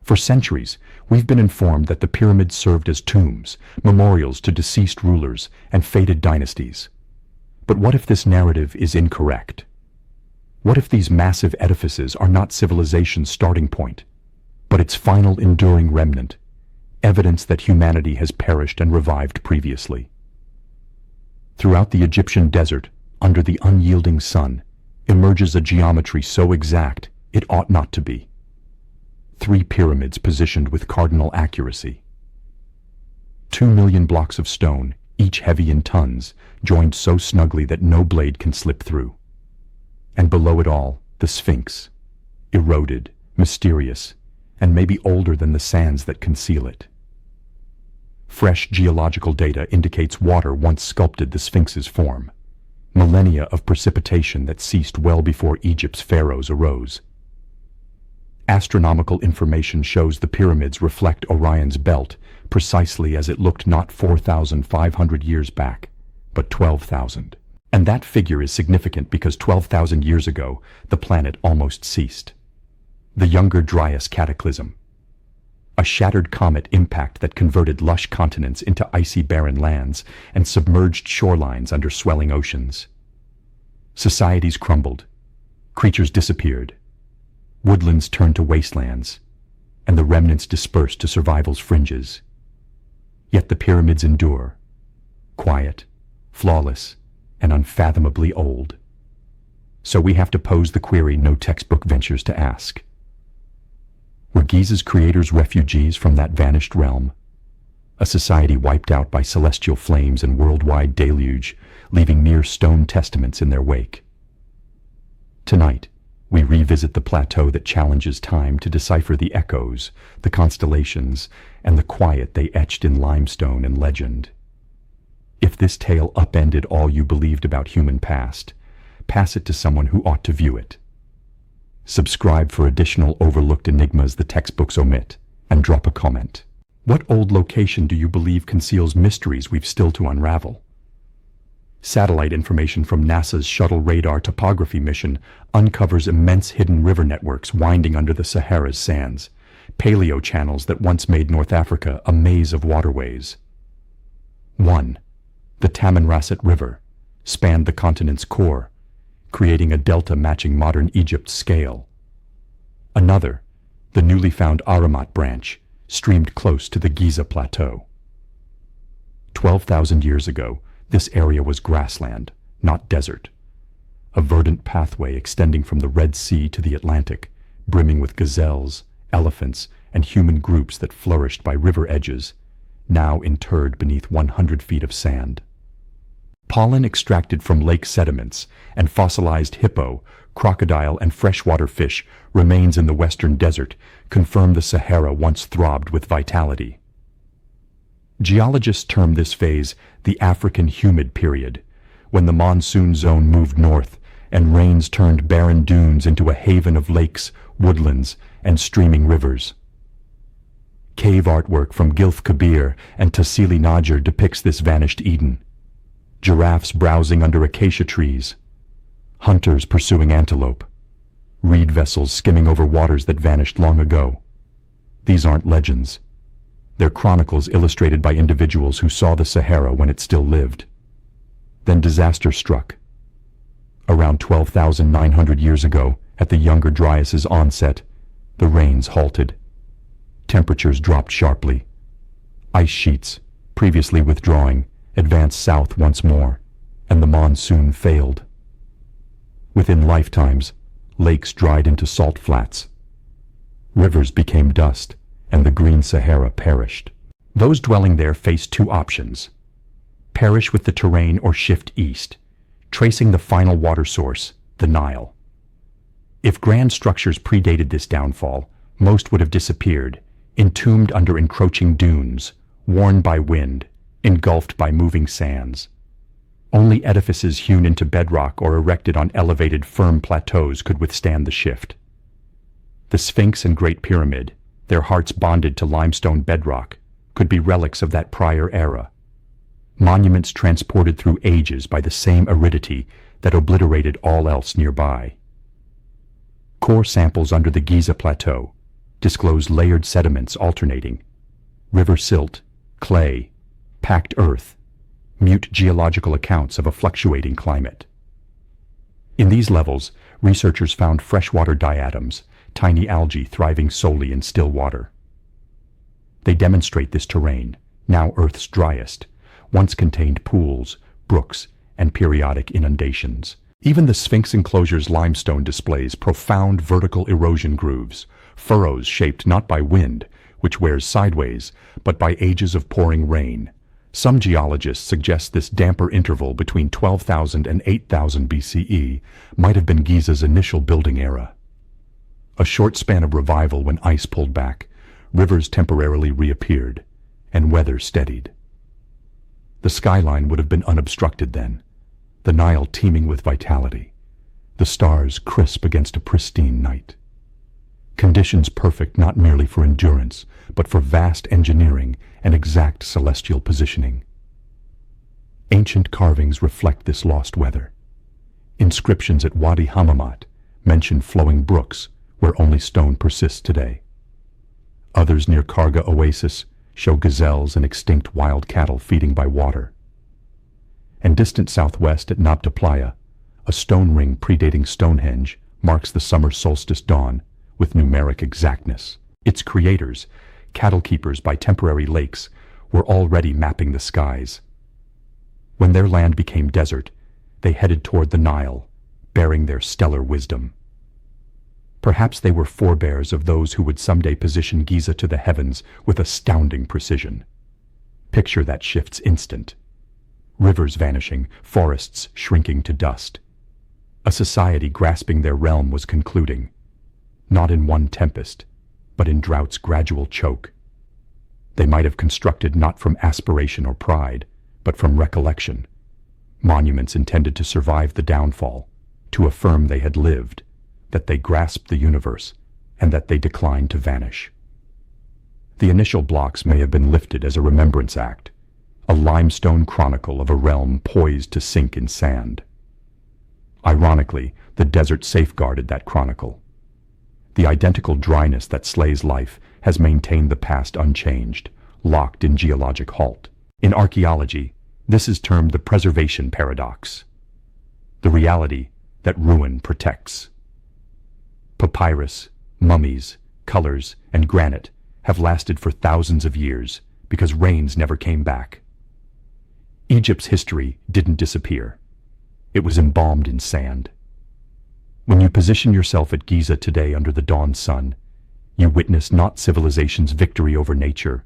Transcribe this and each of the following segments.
For centuries, we've been informed that the pyramids served as tombs, memorials to deceased rulers and fated dynasties. But what if this narrative is incorrect? What if these massive edifices are not civilization's starting point, but its final enduring remnant, evidence that humanity has perished and revived previously? Throughout the Egyptian desert, under the unyielding sun, emerges a geometry so exact it ought not to be. 3 pyramids positioned with cardinal accuracy. 2 million blocks of stone, each heavy in tons, joined so snugly that no blade can slip through. And below it all, the Sphinx, eroded, mysterious, and maybe older than the sands that conceal it. Fresh geological data indicates water once sculpted the Sphinx's form, millennia of precipitation that ceased well before Egypt's pharaohs arose. Astronomical information shows the pyramids reflect Orion's belt precisely as it looked not 4,500 years back, but 12,000. And that figure is significant because 12,000 years ago, the planet almost ceased. The Younger Dryas Cataclysm, a shattered comet impact that converted lush continents into icy barren lands and submerged shorelines under swelling oceans. Societies crumbled, creatures disappeared, woodlands turned to wastelands, and the remnants dispersed to survival's fringes. Yet the pyramids endure, quiet, flawless, and unfathomably old. So we have to pose the query no textbook ventures to ask. Were Gizeh's creators refugees from that vanished realm? A society wiped out by celestial flames and worldwide deluge, leaving mere stone testaments in their wake. Tonight, we revisit the plateau that challenges time to decipher the echoes, the constellations, and the quiet they etched in limestone and legend. If this tale upended all you believed about human past, pass it to someone who ought to view it. Subscribe for additional overlooked enigmas the textbooks omit, and drop a comment. What old location do you believe conceals mysteries we've still to unravel? Satellite information from NASA's Shuttle Radar Topography mission uncovers immense hidden river networks winding under the Sahara's sands, paleo channels that once made North Africa a maze of waterways. 1. The Tamanrasset River spanned the continent's core, creating a delta matching modern Egypt's scale. Another, the newly found Aramat branch, streamed close to the Gizeh Plateau. 12,000 years ago, this area was grassland, not desert. A verdant pathway extending from the Red Sea to the Atlantic, brimming with gazelles, elephants, and human groups that flourished by river edges, now interred beneath 100 feet of sand. Pollen extracted from lake sediments and fossilized hippo, crocodile, and freshwater fish remains in the western desert confirm the Sahara once throbbed with vitality. Geologists term this phase the African humid period, when the monsoon zone moved north and rains turned barren dunes into a haven of lakes, woodlands, and streaming rivers. Cave artwork from Gilf Kabir and Tassili Najer depicts this vanished Eden. Giraffes browsing under acacia trees, hunters pursuing antelope, reed vessels skimming over waters that vanished long ago. These aren't legends. They're chronicles illustrated by individuals who saw the Sahara when it still lived. Then disaster struck. Around 12,900 years ago, at the Younger Dryas's onset, the rains halted. Temperatures dropped sharply. Ice sheets, previously withdrawing, advanced south once more, and the monsoon failed. Within lifetimes, lakes dried into salt flats. Rivers became dust, and the green Sahara perished. Those dwelling there faced 2 options: perish with the terrain or shift east, tracing the final water source, the Nile. If grand structures predated this downfall, most would have disappeared, entombed under encroaching dunes, worn by wind, engulfed by moving sands. Only edifices hewn into bedrock or erected on elevated, firm plateaus could withstand the shift. The Sphinx and Great Pyramid, their hearts bonded to limestone bedrock, could be relics of that prior era. Monuments transported through ages by the same aridity that obliterated all else nearby. Core samples under the Gizeh Plateau, disclose layered sediments alternating, river silt, clay, packed earth, mute geological accounts of a fluctuating climate. In these levels, researchers found freshwater diatoms, tiny algae thriving solely in still water. They demonstrate this terrain, now Earth's driest, once contained pools, brooks, and periodic inundations. Even the Sphinx enclosure's limestone displays profound vertical erosion grooves, furrows shaped not by wind, which wears sideways, but by ages of pouring rain. Some geologists suggest this damper interval between 12,000 and 8,000 BCE might have been Gizeh's initial building era. A short span of revival when ice pulled back, rivers temporarily reappeared, and weather steadied. The skyline would have been unobstructed then, the Nile teeming with vitality, the stars crisp against a pristine night. Conditions perfect not merely for endurance, but for vast engineering and exact celestial positioning. Ancient carvings reflect this lost weather. Inscriptions at Wadi Hammamat mention flowing brooks where only stone persists today. Others near Karga Oasis show gazelles and extinct wild cattle feeding by water. And distant southwest at Nabta Playa, a stone ring predating Stonehenge marks the summer solstice dawn with numeric exactness. Its creators, cattle keepers by temporary lakes, were already mapping the skies. When their land became desert, they headed toward the Nile, bearing their stellar wisdom. Perhaps they were forebears of those who would someday position Gizeh to the heavens with astounding precision. Picture that shift's instant. Rivers vanishing, forests shrinking to dust. A society grasping their realm was concluding, not in one tempest, but in drought's gradual choke. They might have constructed not from aspiration or pride, but from recollection. Monuments intended to survive the downfall, to affirm they had lived, that they grasped the universe, and that they declined to vanish. The initial blocks may have been lifted as a remembrance act, a limestone chronicle of a realm poised to sink in sand. Ironically, the desert safeguarded that chronicle. The identical dryness that slays life has maintained the past unchanged, locked in geologic halt. In archaeology, this is termed the preservation paradox, the reality that ruin protects. Papyrus, mummies, colors, and granite have lasted for thousands of years because rains never came back. Egypt's history didn't disappear. It was embalmed in sand. When you position yourself at Gizeh today under the dawn sun, you witness not civilization's victory over nature,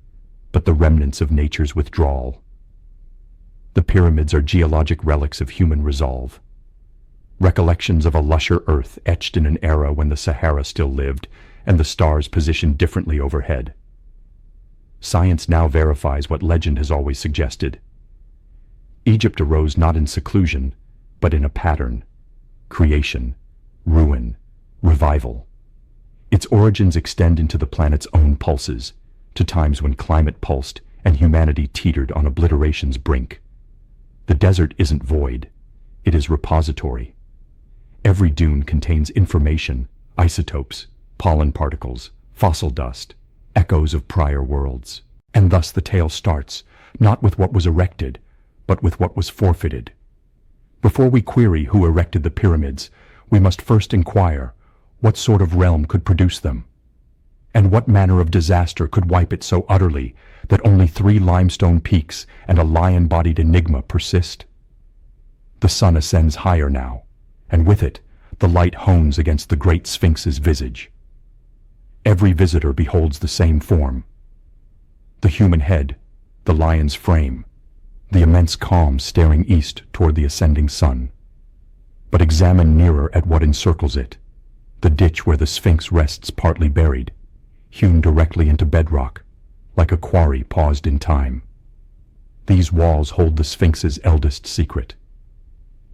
but the remnants of nature's withdrawal. The pyramids are geologic relics of human resolve, recollections of a lusher earth etched in an era when the Sahara still lived and the stars positioned differently overhead. Science now verifies what legend has always suggested. Egypt arose not in seclusion, but in a pattern: creation, ruin, revival. Its origins extend into the planet's own pulses, to times when climate pulsed and humanity teetered on obliteration's brink. The desert isn't void, it is repository. Every dune contains information, isotopes, pollen particles, fossil dust, echoes of prior worlds. And thus the tale starts, not with what was erected, but with what was forfeited. Before we query who erected the pyramids, we must first inquire what sort of realm could produce them, and what manner of disaster could wipe it so utterly that only 3 limestone peaks and a lion-bodied enigma persist. The sun ascends higher now, and with it, the light hones against the great Sphinx's visage. Every visitor beholds the same form: the human head, the lion's frame, the immense calm staring east toward the ascending sun. But examine nearer at what encircles it: the ditch where the Sphinx rests partly buried, hewn directly into bedrock, like a quarry paused in time. These walls hold the Sphinx's eldest secret.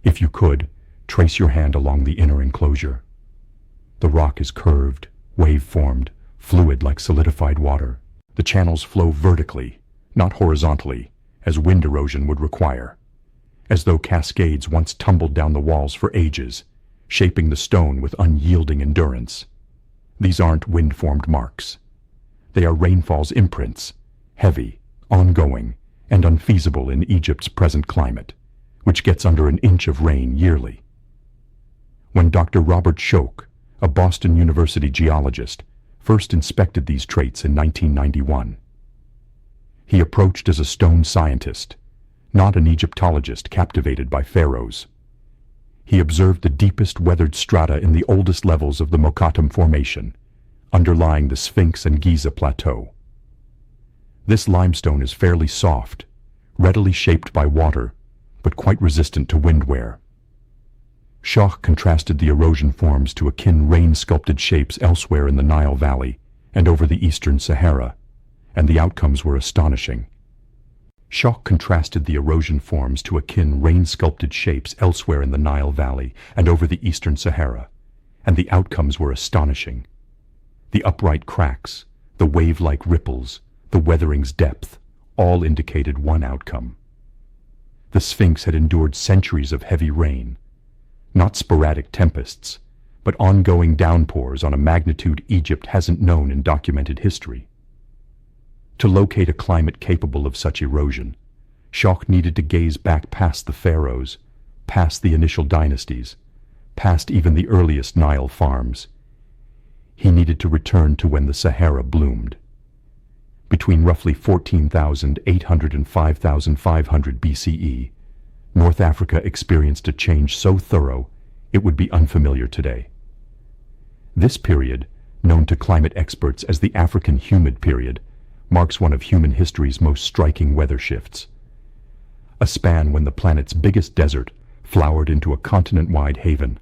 If you could, trace your hand along the inner enclosure. The rock is curved, wave-formed, fluid like solidified water. The channels flow vertically, not horizontally, as wind erosion would require, as though cascades once tumbled down the walls for ages, shaping the stone with unyielding endurance. These aren't wind-formed marks. They are rainfall's imprints, heavy, ongoing, and unfeasible in Egypt's present climate, which gets under an inch of rain yearly. When Dr. Robert Schoch, a Boston University geologist, first inspected these traits in 1991, he approached as a stone scientist, not an Egyptologist captivated by pharaohs. He observed the deepest weathered strata in the oldest levels of the Mokattam Formation, underlying the Sphinx and Gizeh Plateau. This limestone is fairly soft, readily shaped by water, but quite resistant to wind wear. Schoch contrasted the erosion forms to akin rain-sculpted shapes elsewhere in the Nile Valley and over the eastern Sahara, and the outcomes were astonishing. Schoch contrasted the erosion forms to akin rain-sculpted shapes elsewhere in the Nile Valley and over the eastern Sahara, and the outcomes were astonishing. The upright cracks, the wave-like ripples, the weathering's depth, all indicated one outcome. The Sphinx had endured centuries of heavy rain, not sporadic tempests, but ongoing downpours on a magnitude Egypt hasn't known in documented history. To locate a climate capable of such erosion, Schoch needed to gaze back past the pharaohs, past the initial dynasties, past even the earliest Nile farms. He needed to return to when the Sahara bloomed. Between roughly 14,800 and 5,500 BCE, North Africa experienced a change so thorough it would be unfamiliar today. This period, known to climate experts as the African Humid Period, marks one of human history's most striking weather shifts. A span when the planet's biggest desert flowered into a continent-wide haven.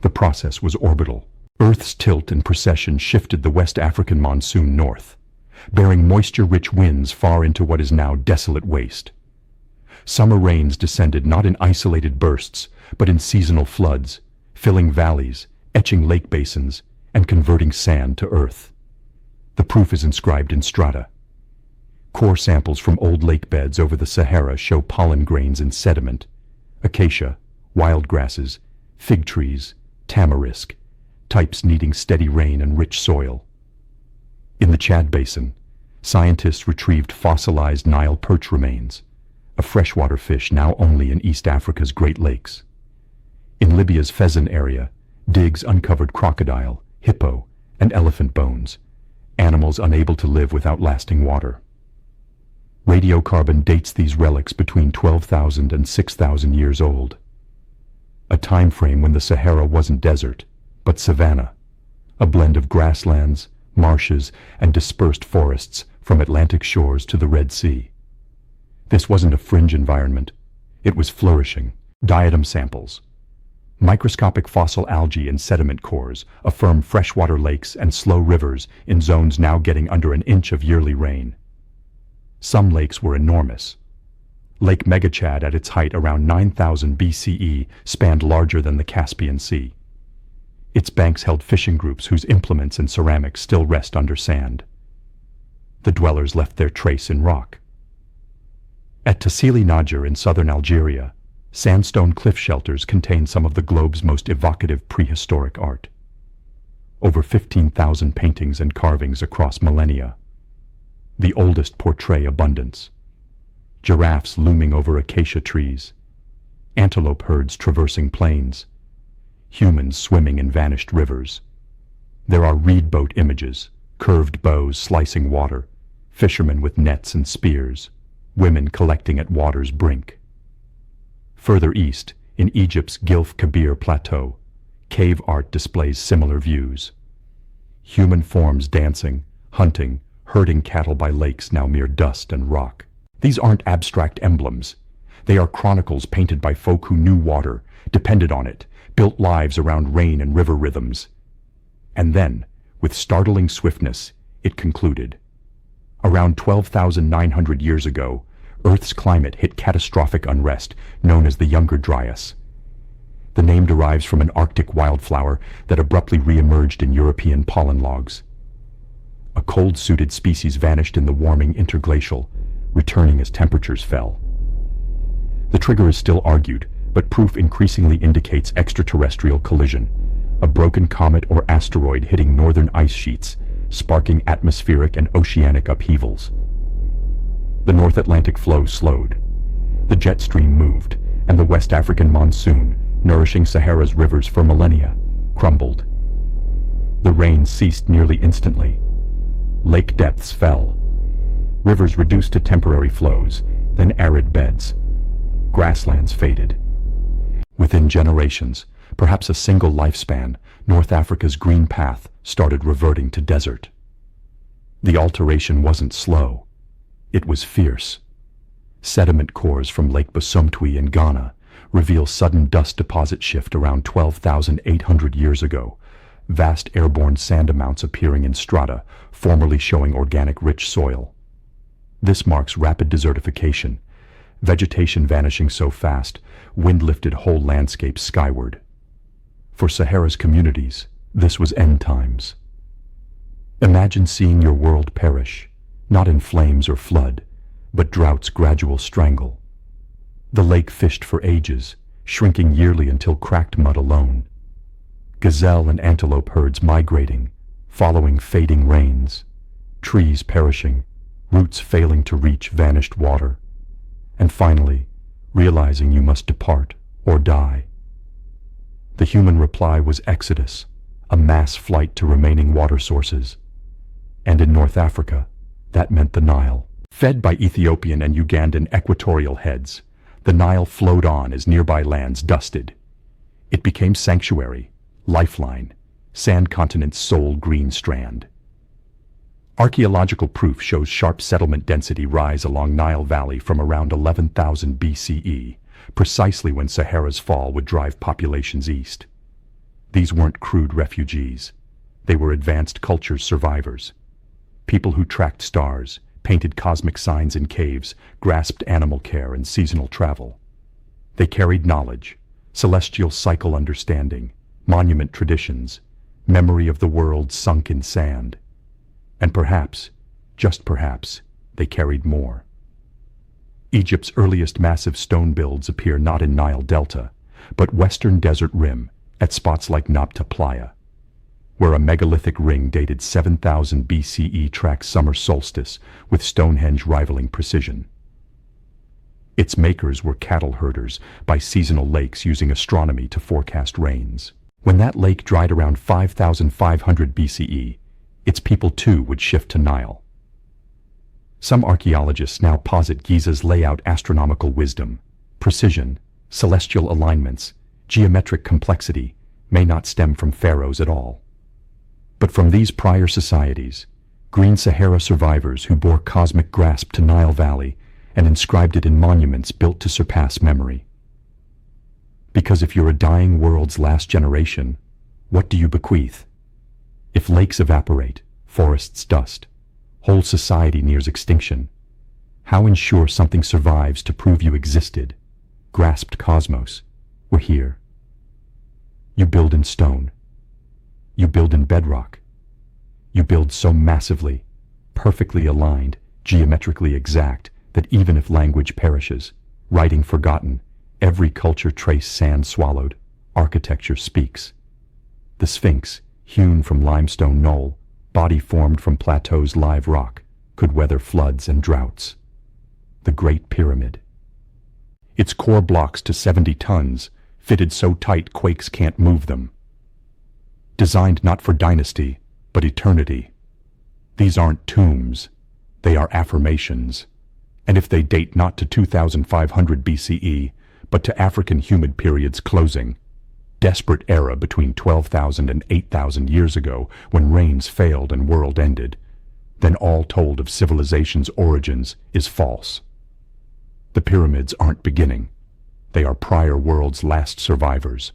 The process was orbital. Earth's tilt and precession shifted the West African monsoon north, bearing moisture-rich winds far into what is now desolate waste. Summer rains descended not in isolated bursts, but in seasonal floods, filling valleys, etching lake basins, and converting sand to earth. The proof is inscribed in strata. Core samples from old lake beds over the Sahara show pollen grains in sediment, acacia, wild grasses, fig trees, tamarisk, types needing steady rain and rich soil. In the Chad Basin, scientists retrieved fossilized Nile perch remains, a freshwater fish now only in East Africa's Great Lakes. In Libya's Fezzan area, digs uncovered crocodile, hippo, and elephant bones, animals unable to live without lasting water. Radiocarbon dates these relics between 12,000 and 6,000 years old, a time frame when the Sahara wasn't desert, but savanna, a blend of grasslands, marshes, and dispersed forests from Atlantic shores to the Red Sea. This wasn't a fringe environment. It was flourishing. Diatom samples. Microscopic fossil algae in sediment cores affirm freshwater lakes and slow rivers in zones now getting under an inch of yearly rain. Some lakes were enormous. Lake Megachad at its height around 9,000 BCE spanned larger than the Caspian Sea. Its banks held fishing groups whose implements and ceramics still rest under sand. The dwellers left their trace in rock. At Tassili Nadjer in southern Algeria, sandstone cliff shelters contain some of the globe's most evocative prehistoric art. Over 15,000 paintings and carvings across millennia. The oldest portray abundance. Giraffes looming over acacia trees. Antelope herds traversing plains. Humans swimming in vanished rivers. There are reed boat images, curved bows slicing water, fishermen with nets and spears, women collecting at water's brink. Further east, in Egypt's Gilf Kabir Plateau, cave art displays similar views. Human forms dancing, hunting, herding cattle by lakes now mere dust and rock. These aren't abstract emblems. They are chronicles painted by folk who knew water, depended on it, built lives around rain and river rhythms. And then, with startling swiftness, it concluded. Around 12,900 years ago, Earth's climate hit catastrophic unrest known as the Younger Dryas. The name derives from an Arctic wildflower that abruptly re-emerged in European pollen logs. A cold-suited species vanished in the warming interglacial, returning as temperatures fell. The trigger is still argued, but proof increasingly indicates extraterrestrial collision, a broken comet or asteroid hitting northern ice sheets, sparking atmospheric and oceanic upheavals. The North Atlantic flow slowed. The jet stream moved, and the West African monsoon, nourishing Sahara's rivers for millennia, crumbled. The rain ceased nearly instantly. Lake depths fell. Rivers reduced to temporary flows, then arid beds. Grasslands faded. Within generations, perhaps a single lifespan, North Africa's green path started reverting to desert. The alteration wasn't slow. It was fierce. Sediment cores from Lake Basumtwi in Ghana reveal sudden dust deposit shift around 12,800 years ago, vast airborne sand amounts appearing in strata, formerly showing organic-rich soil. This marks rapid desertification, vegetation vanishing so fast, wind lifted whole landscapes skyward. For Sahara's communities, this was end times. Imagine seeing your world perish, not in flames or flood, but drought's gradual strangle. The lake fished for ages, shrinking yearly until cracked mud alone. Gazelle and antelope herds migrating, following fading rains, trees perishing, roots failing to reach vanished water, and finally, realizing you must depart or die. The human reply was exodus, a mass flight to remaining water sources. And in North Africa, that meant the Nile. Fed by Ethiopian and Ugandan equatorial heads, the Nile flowed on as nearby lands dusted. It became sanctuary, lifeline, sand continent's sole green strand. Archaeological proof shows sharp settlement density rise along Nile Valley from around 11,000 BCE, precisely when Sahara's fall would drive populations east. These weren't crude refugees. They were advanced culture's survivors. People who tracked stars, painted cosmic signs in caves, grasped animal care and seasonal travel. They carried knowledge, celestial cycle understanding, monument traditions, memory of the world sunk in sand. And perhaps, just perhaps, they carried more. Egypt's earliest massive stone builds appear not in Nile Delta, but western desert rim, at spots like Nabta Playa, where a megalithic ring dated 7000 BCE tracks summer solstice with Stonehenge rivaling precision. Its makers were cattle herders by seasonal lakes using astronomy to forecast rains. When that lake dried around 5500 BCE, its people too would shift to Nile. Some archaeologists now posit Gizeh's layout astronomical wisdom, precision, celestial alignments, geometric complexity may not stem from pharaohs at all. But from these prior societies, Green Sahara survivors who bore cosmic grasp to Nile Valley and inscribed it in monuments built to surpass memory. Because if you're a dying world's last generation, what do you bequeath? If lakes evaporate, forests dust, whole society nears extinction, how ensure something survives to prove you existed, grasped cosmos, were here? You build in stone. You build in bedrock. You build so massively, perfectly aligned, geometrically exact, that even if language perishes, writing forgotten, every culture trace sand swallowed, architecture speaks. The Sphinx, hewn from limestone knoll, body formed from plateau's live rock, could weather floods and droughts. The Great Pyramid. Its core blocks to 70 tons, fitted so tight quakes can't move them. Designed not for dynasty, but eternity. These aren't tombs, they are affirmations. And if they date not to 2500 BCE, but to African humid periods closing, desperate era between 12,000 and 8,000 years ago when rains failed and world ended, then all told of civilization's origins is false. The pyramids aren't beginning. They are prior world's last survivors,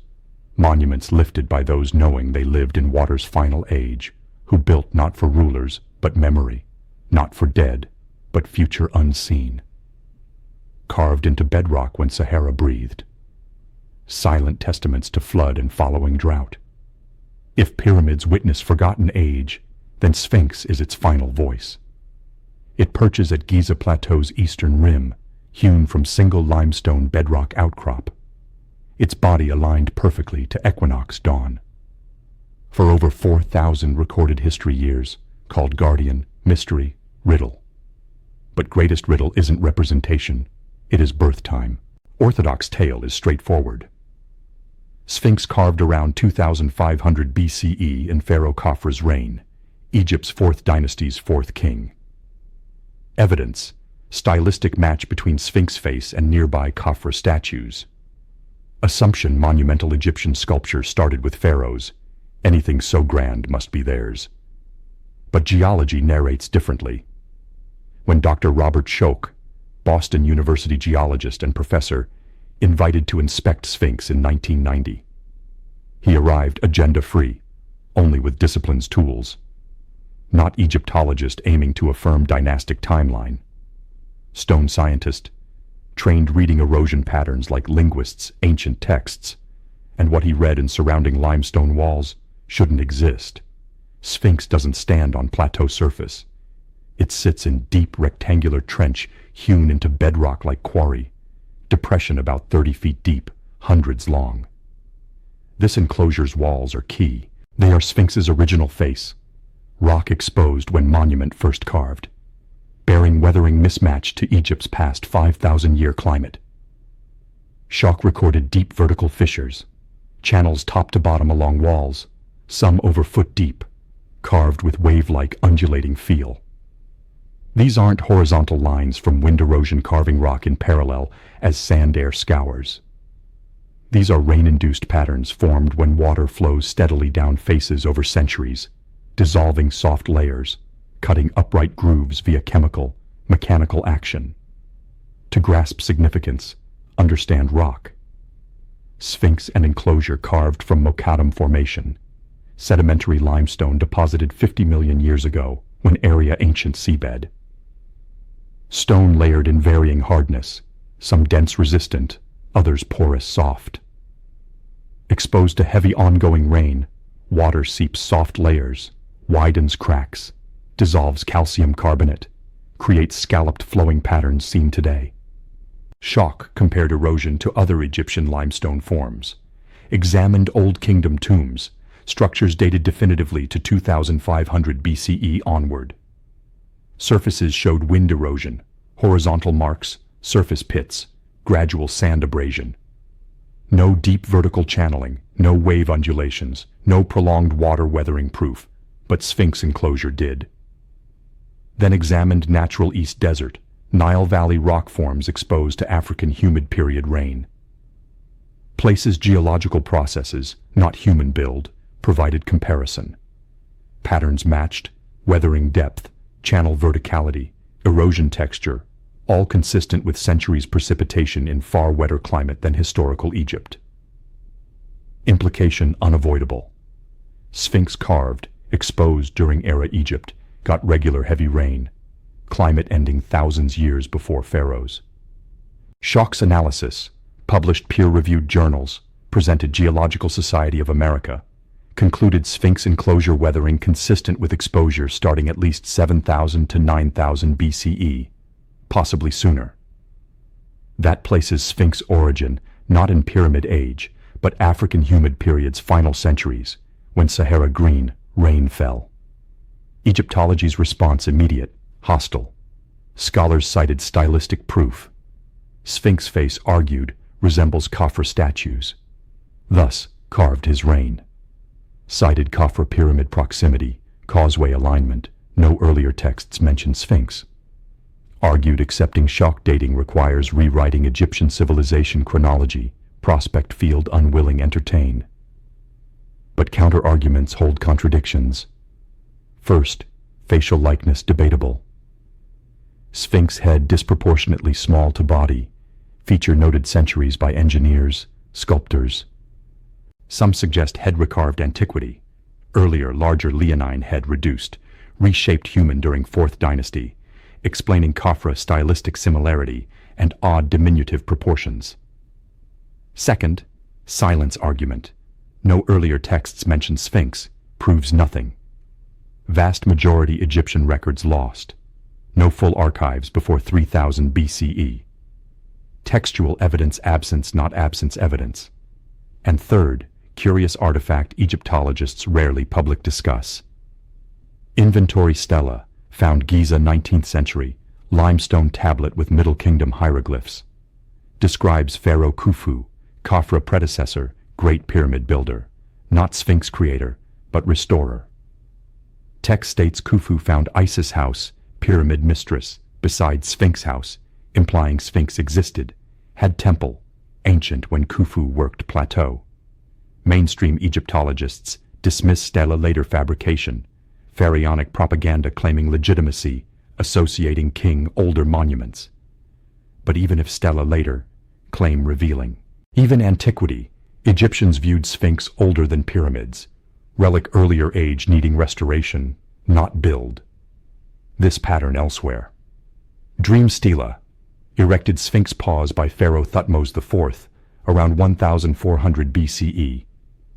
monuments lifted by those knowing they lived in water's final age, who built not for rulers, but memory, not for dead, but future unseen. Carved into bedrock when Sahara breathed. Silent testaments to flood and following drought. If pyramids witness forgotten age, then Sphinx is its final voice. It perches at Gizeh Plateau's eastern rim, hewn from single limestone bedrock outcrop. Its body aligned perfectly to equinox dawn. for over 4,000 recorded history years, called guardian, mystery, riddle. But greatest riddle isn't representation, it is birth time. Orthodox tale is straightforward. Sphinx carved around 2500 BCE in Pharaoh Khafre's reign, Egypt's 4th dynasty's 4th king. Evidence: stylistic match between Sphinx face and nearby Khafre statues. Assumption: monumental Egyptian sculpture started with pharaohs. Anything so grand must be theirs. But geology narrates differently. When Dr. Robert Schoch, Boston University geologist and professor, invited to inspect Sphinx in 1990, he arrived agenda-free, only with discipline's tools. Not Egyptologist aiming to affirm dynastic timeline. Stone scientist, trained reading erosion patterns like linguists' ancient texts, and what he read in surrounding limestone walls shouldn't exist. Sphinx doesn't stand on plateau surface. It sits in deep rectangular trench hewn into bedrock like quarry, depression about 30 feet deep, hundreds long. This enclosure's walls are key. They are Sphinx's original face, rock exposed when monument first carved, bearing weathering mismatched to Egypt's past 5,000-year climate. Schoch recorded deep vertical fissures, channels top to bottom along walls, some over foot deep, carved with wave-like undulating feel. These aren't horizontal lines from wind erosion carving rock in parallel as sand air scours. These are rain-induced patterns formed when water flows steadily down faces over centuries, dissolving soft layers, cutting upright grooves via chemical, mechanical action. To grasp significance, understand rock. Sphinx and enclosure carved from Mokattam Formation, sedimentary limestone deposited 50 million years ago when area ancient seabed. Stone layered in varying hardness, some dense resistant, others porous soft. Exposed to heavy ongoing rain, water seeps soft layers, widens cracks, dissolves calcium carbonate, creates scalloped flowing patterns seen today. Schoch compared erosion to other Egyptian limestone forms, examined Old Kingdom tombs, structures dated definitively to 2500 BCE onward. Surfaces showed wind erosion, horizontal marks, surface pits, gradual sand abrasion. No deep vertical channeling, no wave undulations, no prolonged water weathering proof, but Sphinx enclosure did. Then examined natural East Desert, Nile Valley rock forms exposed to African humid period rain. Places geological processes, not human build, provided comparison. Patterns matched, weathering depth, channel verticality, erosion texture, all consistent with centuries precipitation in far wetter climate than historical Egypt. Implication unavoidable. Sphinx carved, exposed during era Egypt, got regular heavy rain, climate ending thousands years before pharaohs. Schoch's analysis, published peer-reviewed journals, presented Geological Society of America, concluded Sphinx enclosure weathering consistent with exposure starting at least 7,000 to 9,000 BCE, possibly sooner. That places Sphinx origin not in Pyramid Age, but African humid period's final centuries, when Sahara green rain fell. Egyptology's response immediate, hostile. Scholars cited stylistic proof. Sphinx face argued resembles Khafre statues, thus carved his reign. Cited Khafre pyramid proximity, causeway alignment, no earlier texts mention Sphinx. Argued accepting Schoch dating requires rewriting Egyptian civilization chronology, prospect field unwilling entertain. But counter-arguments hold contradictions. First, facial likeness debatable. Sphinx head disproportionately small to body, feature noted centuries by engineers, sculptors. Some suggest head recarved antiquity, earlier larger leonine head reduced, reshaped human during 4th dynasty, explaining Khafre stylistic similarity and odd diminutive proportions. Second, silence argument. No earlier texts mention Sphinx, proves nothing. Vast majority Egyptian records lost. No full archives before 3000 BCE. Textual evidence absence not absence evidence. And third, curious artifact Egyptologists rarely public discuss. Inventory stela, found Giza 19th century, limestone tablet with Middle Kingdom hieroglyphs. Describes Pharaoh Khufu, Khafra predecessor, Great Pyramid builder, not Sphinx creator, but restorer. Text states Khufu found Isis house, pyramid mistress, beside Sphinx house, implying Sphinx existed, had temple, ancient when Khufu worked plateau. Mainstream Egyptologists dismiss stela later fabrication, pharaonic propaganda claiming legitimacy, associating king older monuments. But even if stela later, claim revealing. Even antiquity, Egyptians viewed Sphinx older than pyramids, relic earlier age needing restoration, not build. This pattern elsewhere. Dream stela, erected Sphinx paws by Pharaoh Thutmose IV, around 1400 BCE,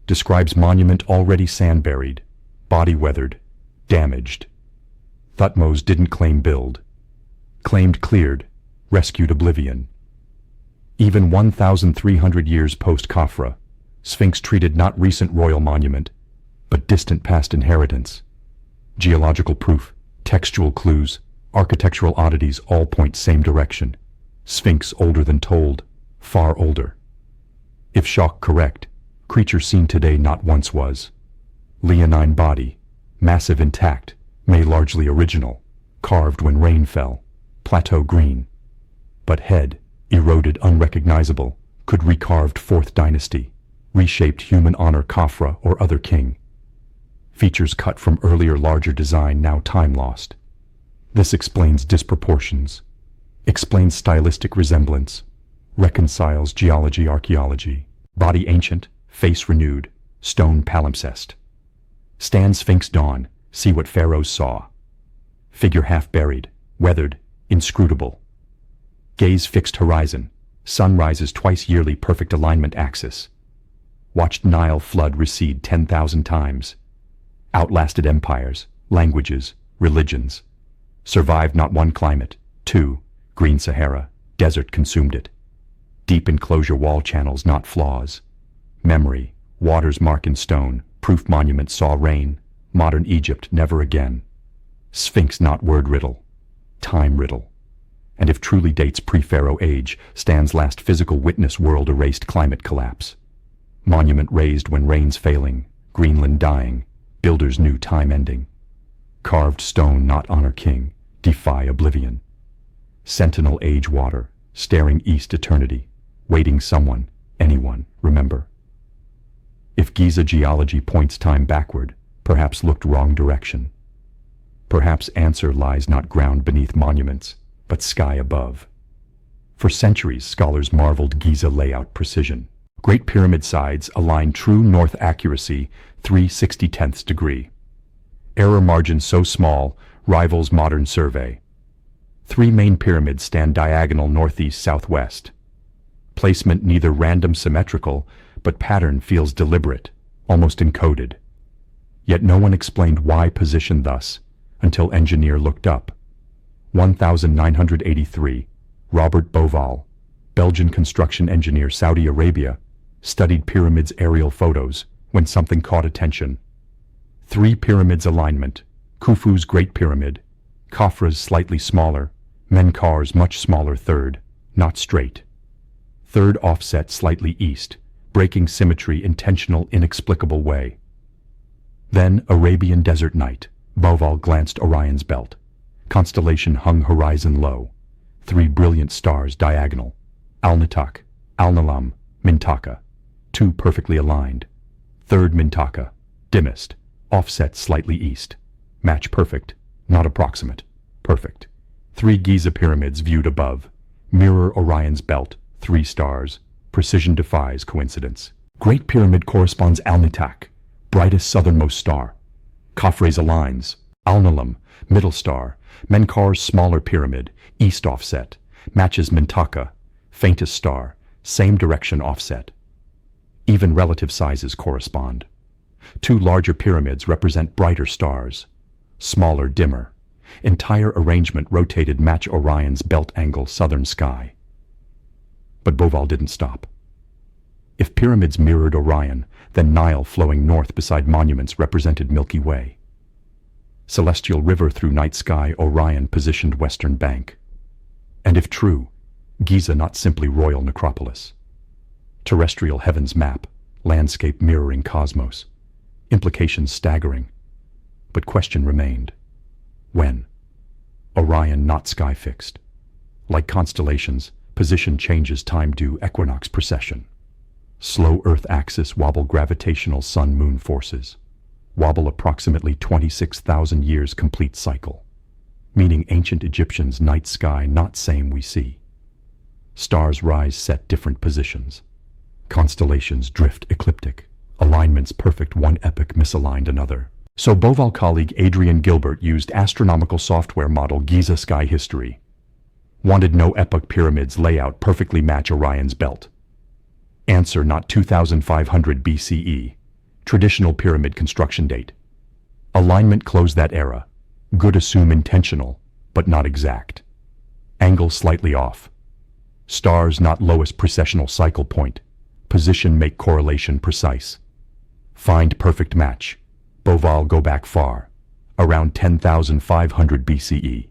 describes monument already sand-buried, body weathered, damaged. Thutmose didn't claim build, claimed cleared, rescued oblivion. Even 1,300 years post-Khafra, Sphinx treated not recent royal monument, but distant past inheritance. Geological proof, textual clues, architectural oddities all point same direction. Sphinx older than told, far older. If shock correct, creature seen today not once was. Leonine body, massive intact, may largely original, carved when rain fell, plateau green. But head, eroded unrecognizable, could recarved 4th dynasty, reshaped human honor Khafra or other king. Features cut from earlier larger design now time lost. This explains disproportions, explains stylistic resemblance, reconciles geology archaeology, body ancient, face renewed, stone palimpsest. Stand Sphinx dawn, see what pharaohs saw. Figure half buried, weathered, inscrutable. Gaze fixed horizon, sun rises twice yearly perfect alignment axis. Watched Nile flood recede 10,000 times. Outlasted empires, languages, religions. Survived not one climate, 2, green Sahara, desert consumed it. Deep enclosure wall channels not flaws. Memory, waters mark in stone, proof monument saw rain, modern Egypt never again. Sphinx not word riddle, time riddle. And if truly dates pre-Pharaoh age, stands last physical witness world erased climate collapse. Monument raised when rains failing, Greenland dying, builders new time ending. Carved stone not honor king, defy oblivion. Sentinel age water, staring east eternity, waiting someone, anyone, remember. If Giza geology points time backward, perhaps looked wrong direction. Perhaps answer lies not ground beneath monuments, but sky above. For centuries, scholars marveled Giza layout precision. Great Pyramid sides align true north accuracy 3/60th degree. Error margin so small, rivals modern survey. 3 main pyramids stand diagonal northeast-southwest. Placement neither random symmetrical, but pattern feels deliberate, almost encoded. Yet no one explained why positioned thus, until engineer looked up. 1983, Robert Boval, Belgian construction engineer, Saudi Arabia, studied pyramids' aerial photos when something caught attention. 3 pyramids alignment, Khufu's Great Pyramid, Khafra's slightly smaller, Menkaur's much smaller third, not straight. Third offset slightly east, breaking symmetry intentional inexplicable way. Then Arabian desert night, Boval glanced Orion's belt. Constellation hung horizon low. 3 brilliant stars diagonal. Al-Nitak, Al-Nalam, Mintaka. 2 perfectly aligned. Third Mintaka, dimmest, offset slightly east. Match perfect, not approximate, perfect. 3 Giza pyramids viewed above. Mirror Orion's belt, 3 stars. Precision defies coincidence. Great Pyramid corresponds Al-Nitak, brightest southernmost star. Khafre's aligns. Al-Nalam, middle star. Menkaur's smaller pyramid, east offset. Matches Mintaka, faintest star, same direction offset. Even relative sizes correspond. 2 larger pyramids represent brighter stars. Smaller, dimmer. Entire arrangement rotated match Orion's belt angle southern sky. But Boval didn't stop. If pyramids mirrored Orion, then Nile flowing north beside monuments represented Milky Way. Celestial river through night sky, Orion positioned western bank. And if true, Giza not simply royal necropolis. Terrestrial heavens map, landscape mirroring cosmos. Implications staggering. But question remained. When? Orion not sky fixed. Like constellations, position changes time due equinox precession. Slow Earth axis wobble gravitational sun-moon forces. Wobble approximately 26,000 years complete cycle. Meaning ancient Egyptians night sky not same we see. Stars rise set different positions. Constellations drift ecliptic. Alignments perfect one epoch misaligned another. So Boval colleague Adrian Gilbert used astronomical software model Giza sky history. Wanted no epoch pyramids layout perfectly match Orion's belt. Answer not 2500 BCE. Traditional pyramid construction date. Alignment close that era. Good assume intentional, but not exact. Angle slightly off. Stars not lowest precessional cycle point. Position make correlation precise. Find perfect match. Boval go back far. Around 10,500 BCE.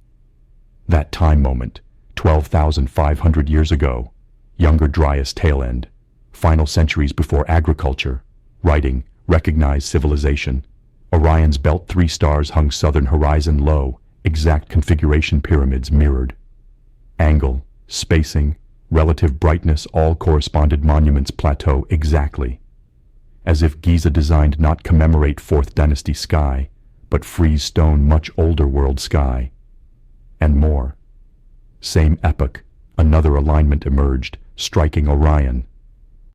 That time moment, 12,500 years ago. Younger Dryas tail end. Final centuries before agriculture. Writing, recognized civilization. Orion's belt 3 stars hung southern horizon low. Exact configuration pyramids mirrored. Angle, spacing, relative brightness all corresponded monuments plateau exactly. As if Giza designed not commemorate 4th dynasty sky, but freeze stone much older world sky. And more. Same epoch, another alignment emerged, striking Orion.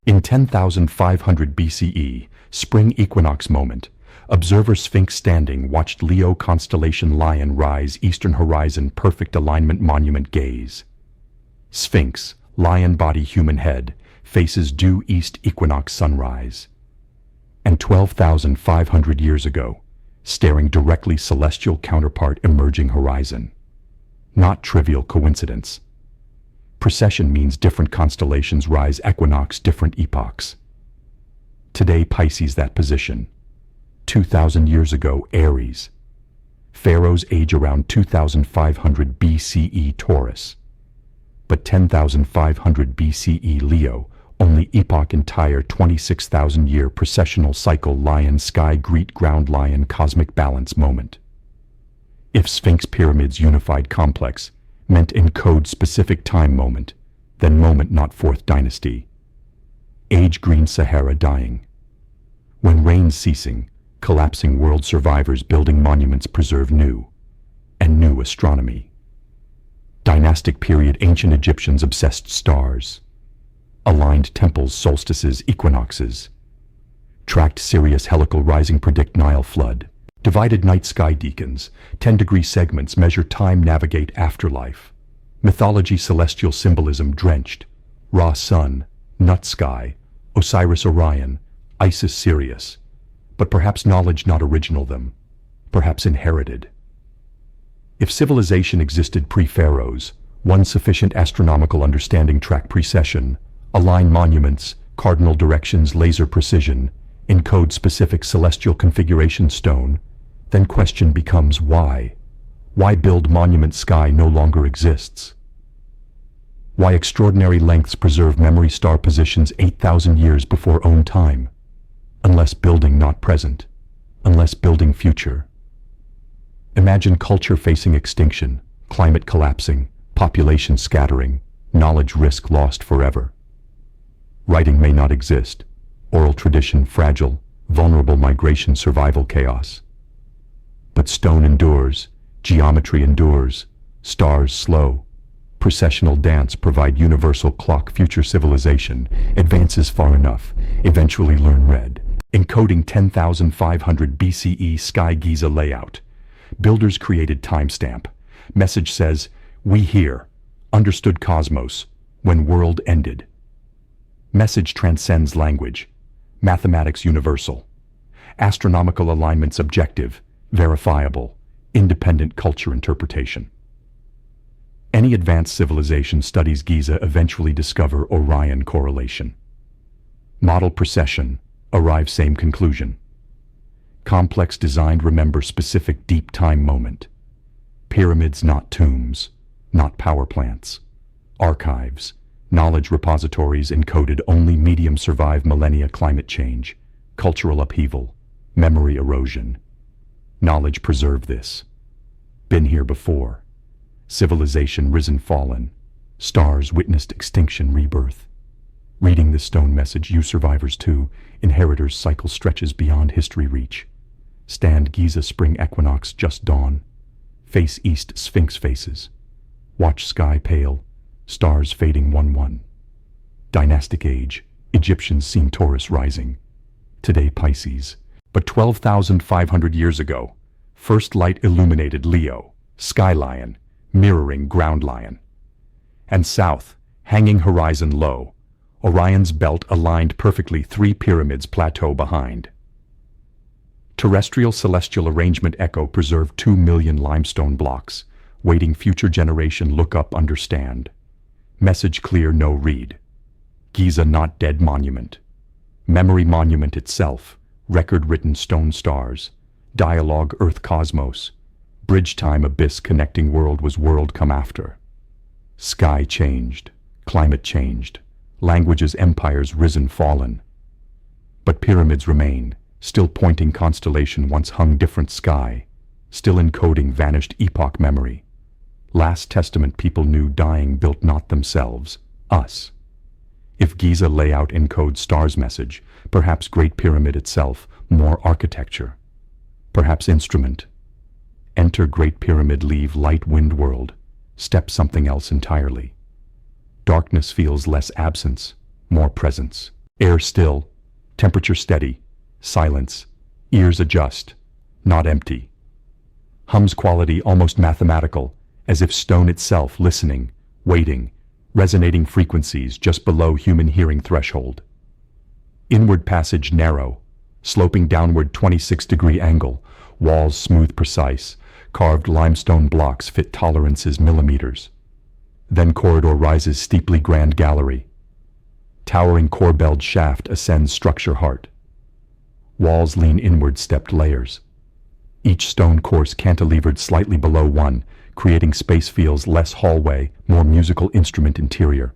In 10,500 BCE, spring equinox moment, observer Sphinx standing watched Leo constellation Lion rise eastern horizon perfect alignment monument gaze. Sphinx, lion body human head, faces due east equinox sunrise. And 12,500 years ago, staring directly celestial counterpart emerging horizon. Not trivial coincidence. Precession means different constellations rise equinox different epochs. Today Pisces that position. 2,000 years ago Aries. Pharaoh's age around 2,500 BCE Taurus. But 10,500 BCE Leo, only epoch entire 26,000 year precessional cycle lion sky greet ground lion cosmic balance moment. If Sphinx pyramids unified complex meant encode specific time moment, then moment not 4th dynasty. Age green Sahara dying. When rains ceasing, collapsing world survivors building monuments preserve new, and new astronomy. Dynastic period ancient Egyptians obsessed stars. Aligned temples solstices equinoxes. Tracked Sirius helical rising predict Nile flood. Divided night sky deacons, 10-degree segments measure time navigate afterlife. Mythology celestial symbolism drenched. Ra sun, nut sky, Osiris Orion, Isis Sirius. But perhaps knowledge not original them, perhaps inherited. If civilization existed pre-pharaohs, one sufficient astronomical understanding track precession, align monuments, cardinal directions laser precision, encode specific celestial configuration stone, then question becomes why? Why build monument sky no longer exists? Why extraordinary lengths preserve memory star positions 8,000 years before own time? Unless building not present, unless building future. Imagine culture facing extinction, climate collapsing, population scattering, knowledge risk lost forever. Writing may not exist, oral tradition fragile, vulnerable migration survival chaos. But stone endures, geometry endures, stars slow. Processional dance provide universal clock future civilization, advances far enough, eventually learn red. Encoding 10,500 BCE sky Giza layout. Builders created timestamp. Message says, we here, understood cosmos, when world ended. Message transcends language. Mathematics universal. Astronomical alignments objective, verifiable, independent culture interpretation. Any advanced civilization studies Giza eventually discover Orion correlation. Model procession, arrive same conclusion. Complex designed remember specific deep time moment. Pyramids not tombs, not power plants. Archives, knowledge repositories encoded only medium survive millennia climate change, cultural upheaval, memory erosion. Knowledge preserve this. Been here before. Civilization risen fallen. Stars witnessed extinction rebirth. Reading the stone message, you survivors too, inheritors cycle stretches beyond history reach. Stand Gizeh spring equinox just dawn. Face east sphinx faces. Watch sky pale, stars fading 1-1. Dynastic age, Egyptians seen Taurus rising. Today Pisces. But 12,500 years ago, first light illuminated Leo, sky lion, mirroring ground lion. And south, hanging horizon low, Orion's belt aligned perfectly 3 pyramids plateau behind. Terrestrial celestial arrangement echo preserved 2 million limestone blocks, waiting future generation look up understand. Message clear no read. Gizeh not dead monument. Memory monument itself, record written stone stars, dialogue earth cosmos, bridge time abyss connecting world was world come after. Sky changed, climate changed, languages empires risen fallen. But pyramids remain, still pointing constellation once hung different sky, still encoding vanished epoch memory. Last testament people knew dying built not themselves, us. If Gizeh layout encodes stars message, perhaps Great Pyramid itself, more architecture. Perhaps instrument. Enter Great Pyramid, leave light wind world, step something else entirely. Darkness feels less absence, more presence. Air still, temperature steady, silence, ears adjust, not empty. Hums quality almost mathematical, as if stone itself listening, waiting, resonating frequencies just below human hearing threshold. Inward passage narrow, sloping downward 26-degree angle, walls smooth precise, carved limestone blocks fit tolerances millimeters. Then corridor rises steeply grand gallery. Towering core-belled shaft ascends structure heart. Walls lean inward stepped layers. Each stone course cantilevered slightly below one, creating space feels less hallway, more musical instrument interior.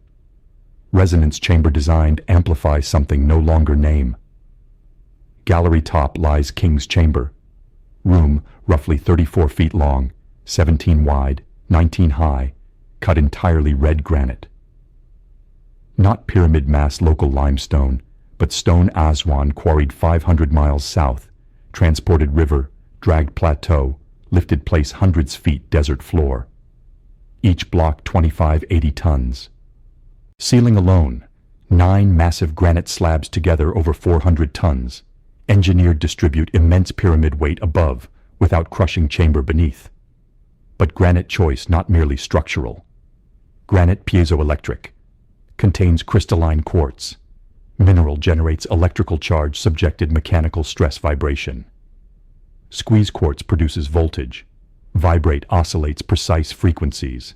Resonance chamber designed amplify something no longer name. Gallery top lies King's Chamber. Room roughly 34 feet long, 17 wide, 19 high, cut entirely red granite. Not pyramid mass local limestone, but stone Aswan quarried 500 miles south, transported river, dragged plateau, lifted place hundreds feet desert floor. Each block 25-80 tons. Ceiling alone, 9 massive granite slabs together over 400 tons. Engineered distribute immense pyramid weight above, without crushing chamber beneath. But granite choice not merely structural. Granite piezoelectric. Contains crystalline quartz. Mineral generates electrical charge subjected mechanical stress vibration. Squeeze quartz produces voltage. Vibrate oscillates precise frequencies.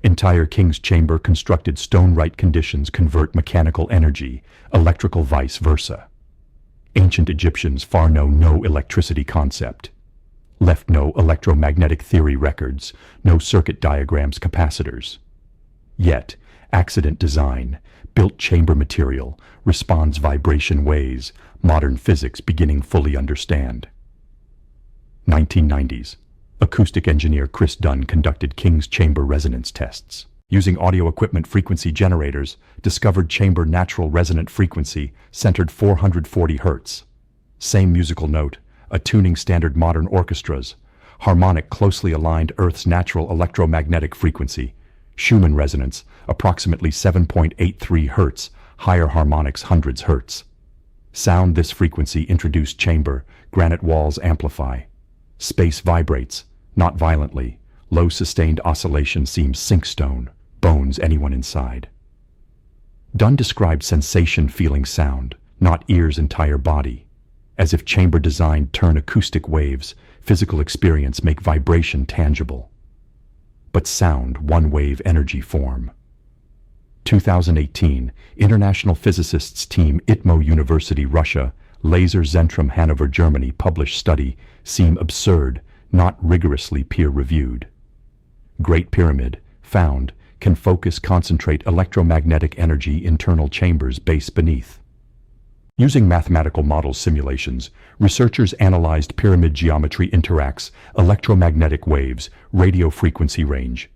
Entire King's Chamber constructed stone right conditions convert mechanical energy, electrical vice versa. Ancient Egyptians far know no electricity concept. Left no electromagnetic theory records, no circuit diagrams capacitors. Yet, accident design, built chamber material, responds vibration ways, modern physics beginning fully understand. 1990s. Acoustic engineer Chris Dunn conducted King's Chamber resonance tests. Using audio equipment frequency generators, discovered chamber natural resonant frequency centered 440 Hz. Same musical note, a tuning standard modern orchestras, harmonic closely aligned Earth's natural electromagnetic frequency, Schumann resonance, approximately 7.83 Hz, higher harmonics hundreds Hz. Sound this frequency introduced chamber, granite walls amplify. Space vibrates, not violently, low sustained oscillation seems sinkstone, bones anyone inside. Dunn described sensation feeling sound, not ear's entire body, as if chamber designed turn acoustic waves, physical experience make vibration tangible. But sound one wave energy form. 2018, international physicists team ITMO University, Russia, Laser Zentrum Hanover, Germany published study seem absurd, not rigorously peer-reviewed. Great Pyramid, found, can concentrate electromagnetic energy internal chambers base beneath. Using mathematical model simulations, researchers analyzed pyramid geometry interacts, electromagnetic waves, radio frequency range.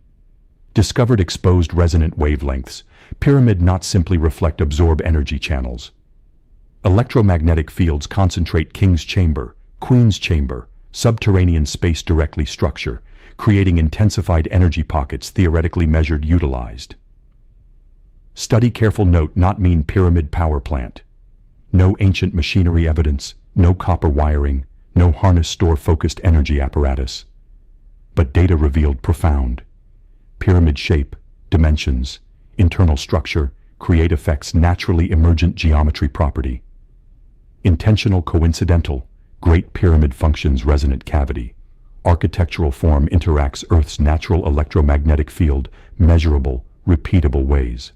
Discovered exposed resonant wavelengths. Pyramid not simply absorb energy channels. Electromagnetic fields concentrate King's Chamber, Queen's Chamber, subterranean space directly structure, creating intensified energy pockets theoretically measured utilized. Study careful note not mean pyramid power plant. No ancient machinery evidence, no copper wiring, no harness store focused energy apparatus. But data revealed profound. Pyramid shape, dimensions, internal structure, create effects naturally emergent geometry property. Intentional coincidental, Great Pyramid functions resonant cavity. Architectural form interacts Earth's natural electromagnetic field, measurable, repeatable ways.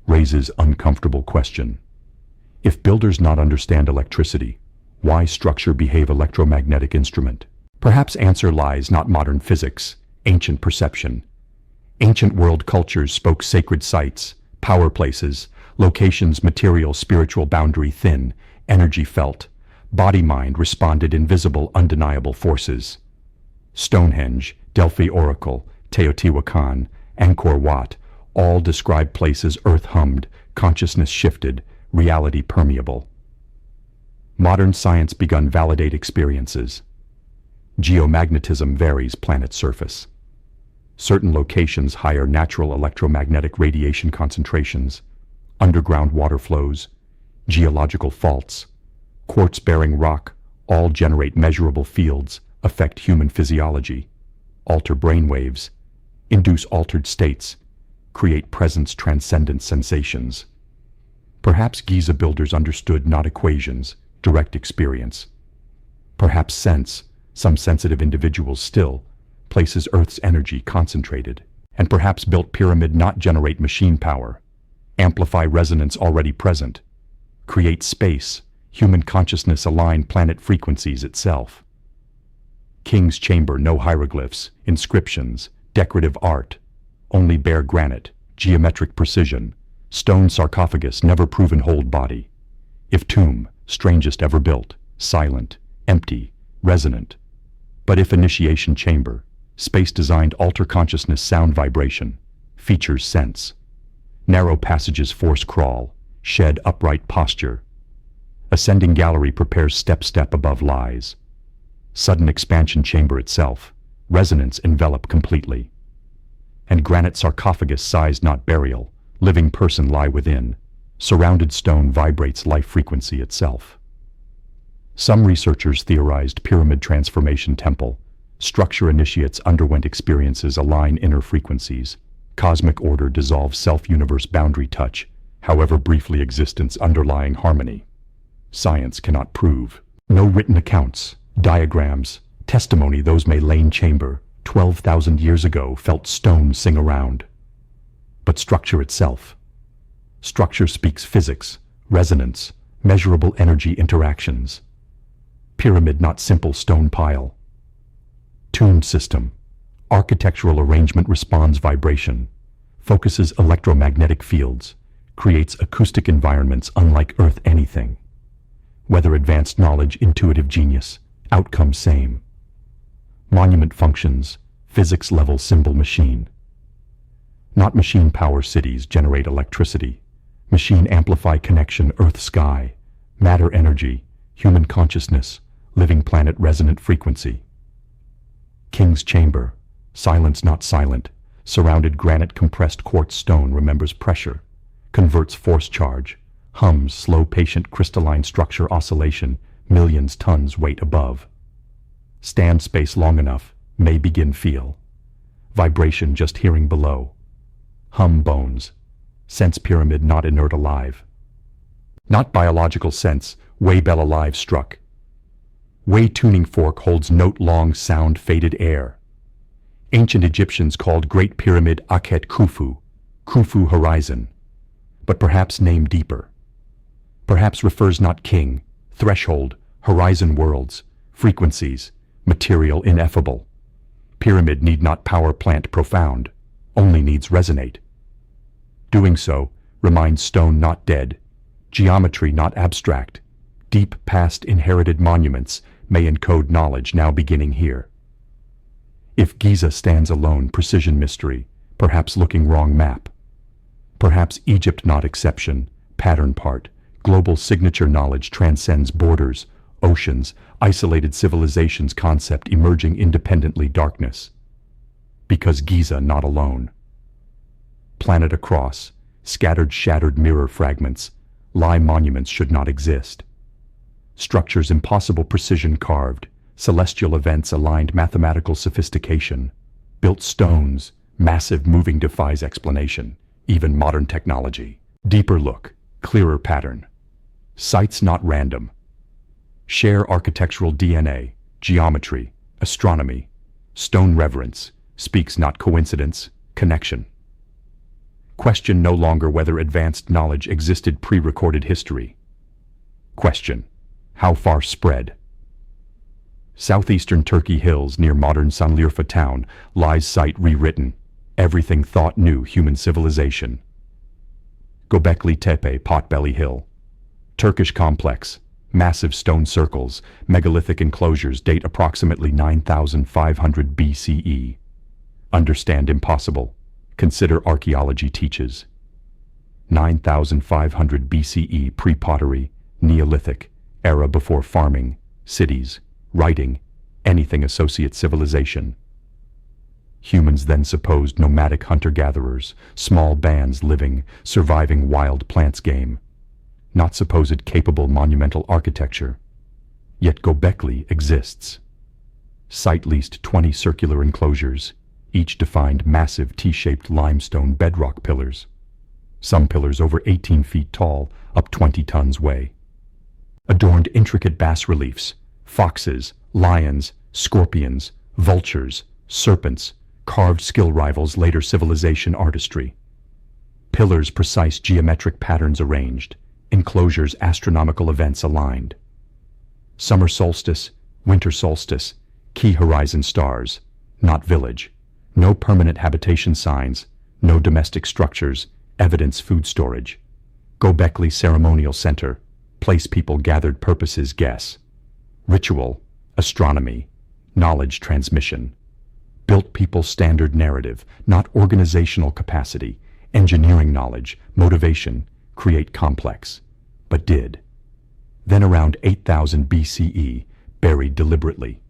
Raises uncomfortable question. If builders not understand electricity, why structure behave electromagnetic instrument? Perhaps answer lies not modern physics, ancient perception. Ancient world cultures spoke sacred sites, power places, locations material spiritual boundary thin, energy felt, body-mind responded invisible undeniable forces. Stonehenge, Delphi Oracle, Teotihuacan, Angkor Wat, all describe places earth hummed, consciousness shifted, reality permeable. Modern science begun validate experiences. Geomagnetism varies planet surface. Certain locations higher natural electromagnetic radiation concentrations, underground water flows, geological faults, quartz-bearing rock, all generate measurable fields, affect human physiology, alter brainwaves, induce altered states, create presence-transcendent sensations. Perhaps Giza builders understood not equations, direct experience. Perhaps sense, some sensitive individuals still, places Earth's energy concentrated, and perhaps built pyramid not generate machine power, amplify resonance already present, create space, human consciousness align planet frequencies itself. King's Chamber no hieroglyphs, inscriptions, decorative art, only bare granite, geometric precision, stone sarcophagus never proven hold body. If tomb, strangest ever built, silent, empty, resonant. But if initiation chamber, space designed alter consciousness sound vibration, features sense. Narrow passages force crawl, shed upright posture. Ascending gallery prepares step above lies. Sudden expansion chamber itself, resonance envelop completely. And granite sarcophagus size not burial, living person lie within, surrounded stone vibrates life frequency itself. Some researchers theorized pyramid transformation temple, structure initiates underwent experiences align inner frequencies, cosmic order dissolves self-universe boundary touch, however briefly existence underlying harmony. Science cannot prove. No written accounts, diagrams, testimony those may lane chamber, 12,000 years ago felt stone sing around. But structure itself. Structure speaks physics, resonance, measurable energy interactions. Pyramid not simple stone pile. Tuned system. Architectural arrangement responds vibration, focuses electromagnetic fields, creates acoustic environments unlike Earth anything. Whether advanced knowledge, intuitive genius, outcome same. Monument functions, physics level symbol machine. Not machine power cities generate electricity. Machine amplify connection earth-sky, matter energy, human consciousness, living planet resonant frequency. King's Chamber, silence not silent, surrounded granite compressed quartz stone remembers pressure, converts force charge, hums slow patient crystalline structure oscillation, millions tons weight above. Stand space long enough, may begin feel. Vibration just hearing below. Hum bones. Sense pyramid not inert alive. Not biological sense, way bell alive struck. Way tuning fork holds note long sound faded air. Ancient Egyptians called Great Pyramid Akhet Khufu, Khufu horizon, but perhaps name deeper. Perhaps refers not king, threshold, horizon worlds, frequencies, material ineffable. Pyramid need not power plant profound, only needs resonate. Doing so reminds stone not dead, geometry not abstract. Deep past inherited monuments may encode knowledge now beginning here. If Gizeh stands alone, precision mystery, perhaps looking wrong map. Perhaps Egypt not exception, pattern part, global signature knowledge transcends borders, oceans, isolated civilizations concept emerging independently darkness. Because Gizeh not alone. Planet across, scattered shattered mirror fragments, lie monuments should not exist. Structures impossible precision carved, celestial events aligned mathematical sophistication, built stones, massive moving defies explanation, even modern technology. Deeper look, clearer pattern. Sites not random. Share architectural DNA, geometry, astronomy, stone reverence, speaks not coincidence, connection. Question no longer whether advanced knowledge existed pre-recorded history. Question, how far spread? Southeastern Turkey hills near modern Sanliurfa town lies site rewritten, everything thought new human civilization. Göbekli Tepe, Potbelly Hill. Turkish complex, massive stone circles, megalithic enclosures date approximately 9,500 BCE. Understand impossible, consider archaeology teaches. 9,500 BCE pre-pottery, Neolithic, era before farming, cities, writing, anything associate civilization. Humans then supposed nomadic hunter-gatherers, small bands living, surviving wild plants game. Not supposed capable monumental architecture. Yet Göbekli exists. Site leased 20 circular enclosures, each defined massive T-shaped limestone bedrock pillars. Some pillars over 18 feet tall, up 20 tons weigh. Adorned intricate bas-reliefs, foxes, lions, scorpions, vultures, serpents, carved skill rivals later civilization artistry. Pillars precise geometric patterns arranged, enclosures astronomical events aligned. Summer solstice, winter solstice, key horizon stars, not village. No permanent habitation signs, no domestic structures, evidence food storage. Göbekli ceremonial center, place people gathered purposes guess. Ritual, astronomy, knowledge transmission. Built people standard narrative, not organizational capacity, engineering knowledge, motivation, create complex. But did. Then around 8,000 BCE, buried deliberately.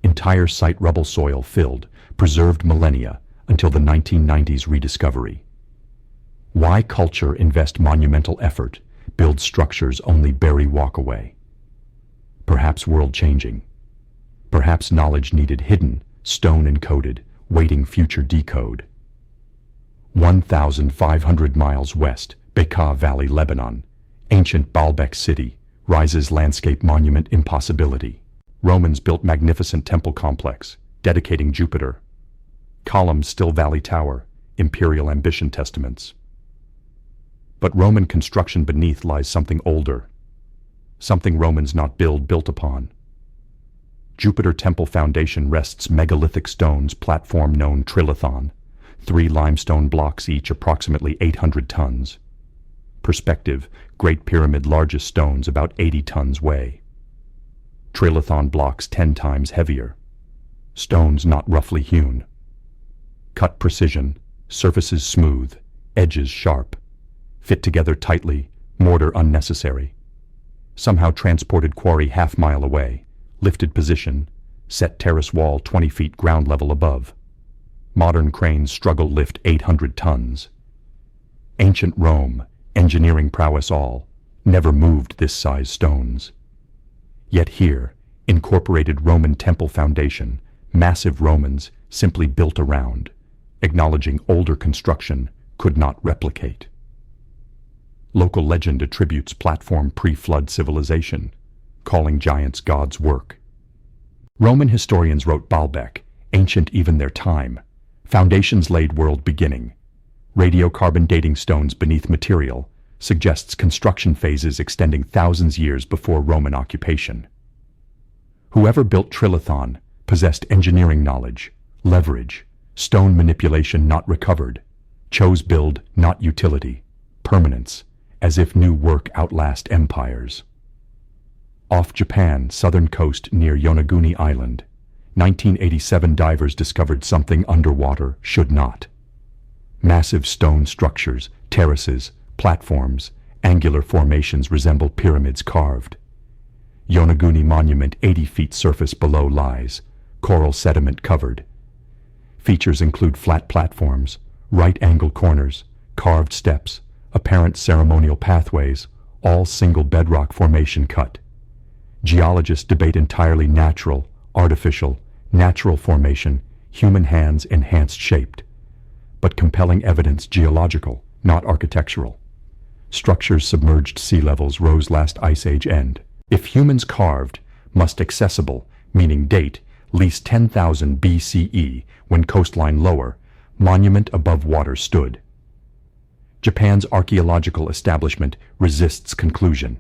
Entire site rubble soil filled, preserved millennia, until the 1990s rediscovery. Why culture invest monumental effort, build structures only bury walk away? Perhaps world changing. Perhaps knowledge needed hidden, stone encoded, waiting future decode. 1,500 miles west, Bekaa Valley, Lebanon, ancient Baalbek city, rises landscape monument impossibility. Romans built magnificent temple complex, dedicating Jupiter. Columns still valley tower, imperial ambition testaments. But Roman construction beneath lies something older, something Romans not built upon. Jupiter temple foundation rests megalithic stones platform known trilithon, 3 limestone blocks each approximately 800 tons. Perspective, Great Pyramid largest stones about 80 tons weigh. Trilithon blocks 10 times heavier. Stones not roughly hewn. Cut precision, surfaces smooth, edges sharp. Fit together tightly, mortar unnecessary. Somehow transported quarry half-mile away, lifted position, set terrace wall 20 feet ground level above. Modern cranes struggle lift 800 tons. Ancient Rome, engineering prowess all, never moved this size stones. Yet here, incorporated Roman temple foundation, massive Romans simply built around, acknowledging older construction could not replicate. Local legend attributes platform pre-flood civilization, calling giants God's work. Roman historians wrote Baalbek, ancient even their time, foundations laid world beginning. radiocarbon dating stones beneath material, suggests construction phases extending thousands years before Roman occupation. Whoever built Trilithon possessed engineering knowledge, leverage, stone manipulation not recovered, chose build not utility, permanence, as if new work outlast empires. Off Japan, southern coast near Yonaguni Island, 1987 divers discovered something underwater should not. Massive stone structures, terraces, platforms, angular formations resemble pyramids carved. Yonaguni Monument 80 feet surface below lies, coral sediment covered. Features include flat platforms, right-angle corners, carved steps, apparent ceremonial pathways, all single bedrock formation cut. Geologists debate entirely natural, artificial, natural formation, human hands enhanced shaped, but compelling evidence geological, not architectural. Structures submerged sea levels rose last ice age end. If humans carved, must accessible, meaning date, least 10,000 BCE, when coastline lower, monument above water stood. Japan's archaeological establishment resists conclusion.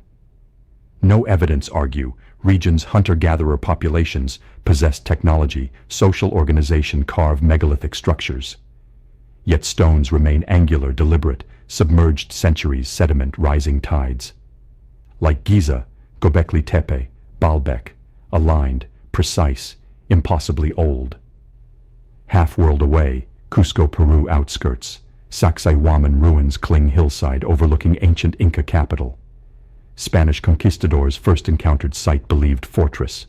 No evidence argue region's hunter-gatherer populations possess technology, social organization carve megalithic structures. Yet stones remain angular, deliberate, submerged centuries, sediment, rising tides. Like Gizeh, Göbekli Tepe, Baalbek, aligned, precise, impossibly old. Half-world away, Cusco, Peru outskirts, Sacsayhuaman ruins cling hillside overlooking ancient Inca capital. Spanish conquistadors first encountered site believed fortress.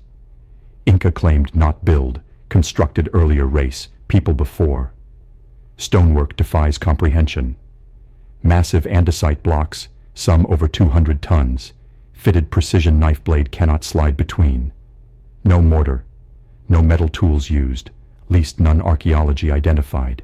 Inca claimed not build, constructed earlier race, people before. Stonework defies comprehension. Massive andesite blocks, some over 200 tons, fitted precision knife blade cannot slide between. No mortar, no metal tools used, least none archaeology identified.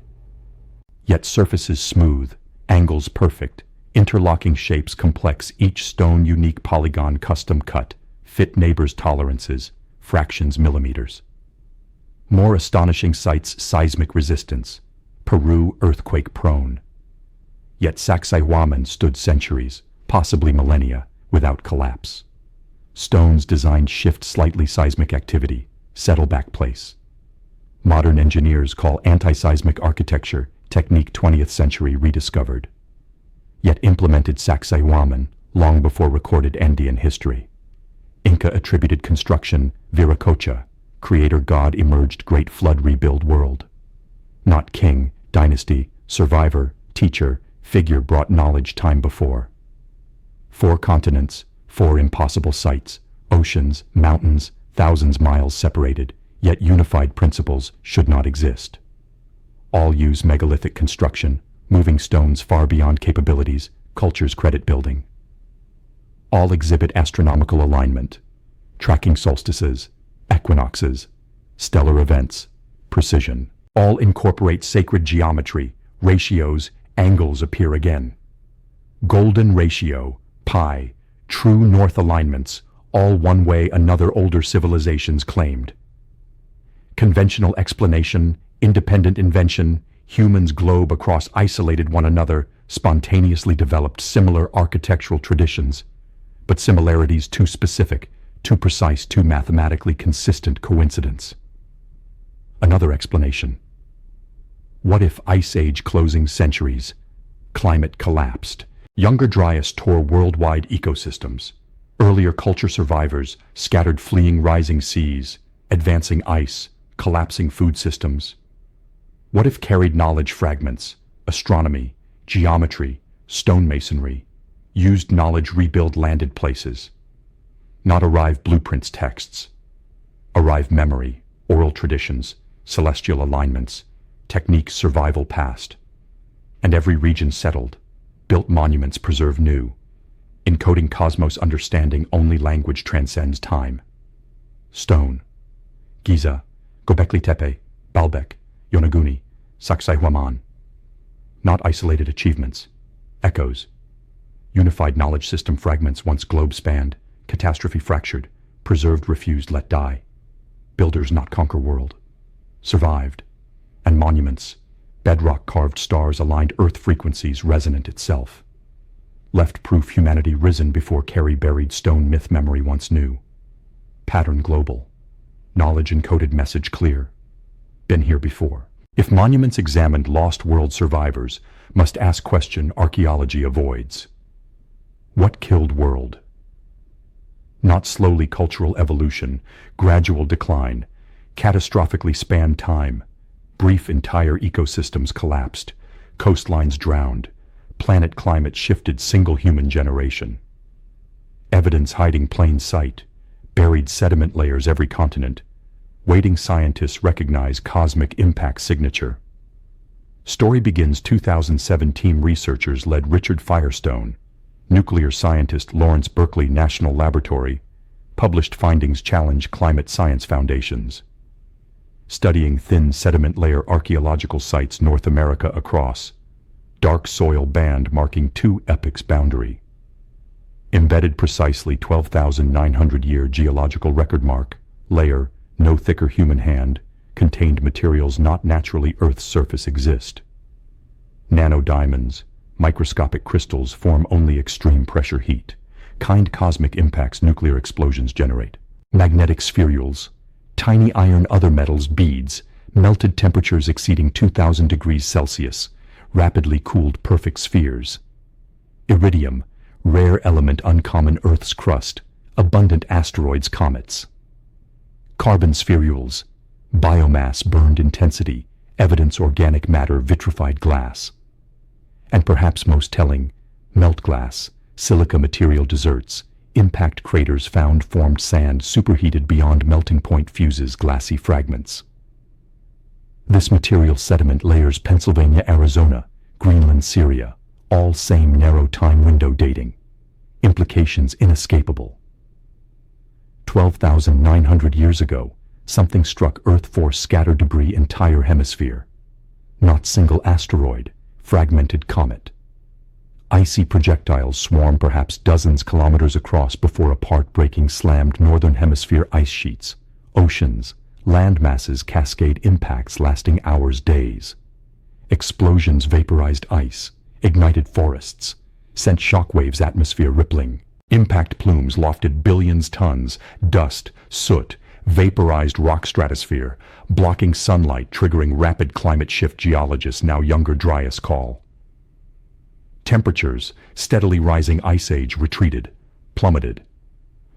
Yet surfaces smooth, angles perfect, interlocking shapes complex, each stone unique polygon custom cut, fit neighbors' tolerances, fractions millimeters. More astonishing sights, seismic resistance, Peru earthquake prone. Yet Sacsayhuaman stood centuries, possibly millennia, without collapse. Stones designed shift slightly seismic activity, settle back place. Modern engineers call anti-seismic architecture technique 20th century rediscovered. Yet implemented Sacsayhuaman long before recorded Andean history. Inca attributed construction Viracocha, creator god emerged great flood rebuild world. Not king, dynasty, survivor, teacher, figure brought knowledge time before. 4 continents, 4 impossible sites, oceans, mountains, thousands miles separated, yet unified principles should not exist. All use megalithic construction, moving stones far beyond capabilities, culture's credit building. All exhibit astronomical alignment, tracking solstices, equinoxes, stellar events, precision. All incorporate sacred geometry, ratios, angles appear again. Golden ratio, pi, true north alignments, all one way another older civilizations claimed. Conventional explanation, independent invention, humans globe across isolated one another, spontaneously developed similar architectural traditions, but similarities too specific, too precise, too mathematically consistent coincidence. Another explanation. What if Ice Age closing centuries, climate collapsed, younger Dryas tore worldwide ecosystems, earlier culture survivors scattered fleeing rising seas, advancing ice, collapsing food systems? What if carried knowledge fragments, astronomy, geometry, stonemasonry, used knowledge rebuild landed places? Not arrive blueprints texts. Arrive memory, oral traditions, celestial alignments, techniques survival past. And every region settled, built monuments preserve new, encoding cosmos understanding only language transcends time. Stone. Gizeh, Göbekli Tepe, Baalbek, Yonaguni, Sacsayhuaman. Not isolated achievements. Echoes. Unified knowledge system fragments once globe spanned, catastrophe fractured, preserved refused let die. Builders not conquer world. Survived. And monuments, Bedrock-carved stars aligned Earth frequencies resonant itself. Left proof humanity risen before Carrie-buried stone myth memory once knew. Pattern global. Knowledge encoded message clear. Been here before. If monuments examined lost world survivors, must ask question archaeology avoids. What killed world? Not slowly cultural evolution, gradual decline, catastrophically spanned time. Brief entire ecosystems collapsed, coastlines drowned, planet climate shifted single human generation. Evidence hiding plain sight, buried sediment layers every continent. Waiting scientists recognize cosmic impact signature. Story begins 2007 team researchers led Richard Firestone, nuclear scientist Lawrence Berkeley National Laboratory, published findings challenge climate science foundations. Studying thin sediment layer archaeological sites North America across, dark soil band marking two epochs boundary. Embedded precisely 12,900-year geological record mark, layer, no thicker human hand, contained materials not naturally Earth's surface exist. Nanodiamonds, microscopic crystals form only extreme pressure heat, kind cosmic impacts nuclear explosions generate. Magnetic spherules, tiny iron other metals beads, melted temperatures exceeding 2,000 degrees Celsius, rapidly cooled perfect spheres. Iridium, rare element uncommon Earth's crust, abundant asteroids comets. Carbon spherules, biomass burned intensity, evidence organic matter vitrified glass. And perhaps most telling, melt glass, silica material deserts, impact craters found formed sand superheated beyond melting point fuses glassy fragments. This material sediment layers Pennsylvania, Arizona, Greenland, Syria, all same narrow time window dating. Implications inescapable. 12,900 years ago, something struck Earth force scattered debris entire hemisphere. Not single asteroid, fragmented comet. Icy projectiles swarm perhaps dozens kilometers across before a part-breaking slammed northern hemisphere ice sheets, oceans, land masses cascade impacts lasting hours, days. Explosions vaporized ice, ignited forests, sent shockwaves atmosphere rippling. Impact plumes lofted billions tons, dust, soot, vaporized rock stratosphere, blocking sunlight, triggering rapid climate shift geologists now younger Dryas call. Temperatures, steadily rising ice age retreated, plummeted.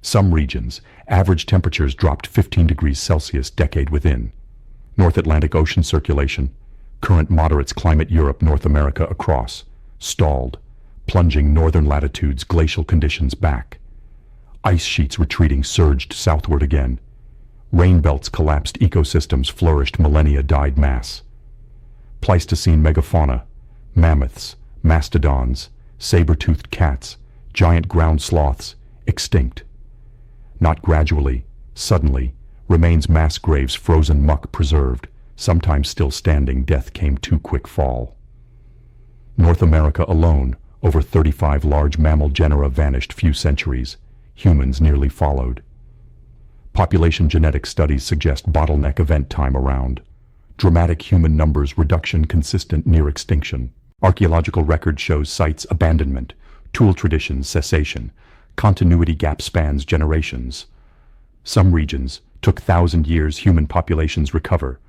Some regions, average temperatures dropped 15 degrees Celsius decade within. North Atlantic Ocean circulation, current moderates climate Europe, North America across, stalled, plunging northern latitudes glacial conditions back. Ice sheets retreating surged southward again. Rain belts collapsed, ecosystems flourished, millennia died mass. Pleistocene megafauna, mammoths, mastodons, saber-toothed cats, giant ground sloths, extinct. Not gradually, suddenly, remains mass graves frozen muck preserved, sometimes still standing, death came too quick fall. North America alone, over 35 large mammal genera vanished few centuries, humans nearly followed. Population genetic studies suggest bottleneck event time around. Dramatic human numbers reduction consistent near extinction. Archaeological record shows sites abandonment, tool traditions cessation, continuity gap spans generations. Some regions took 1,000 years human populations recover,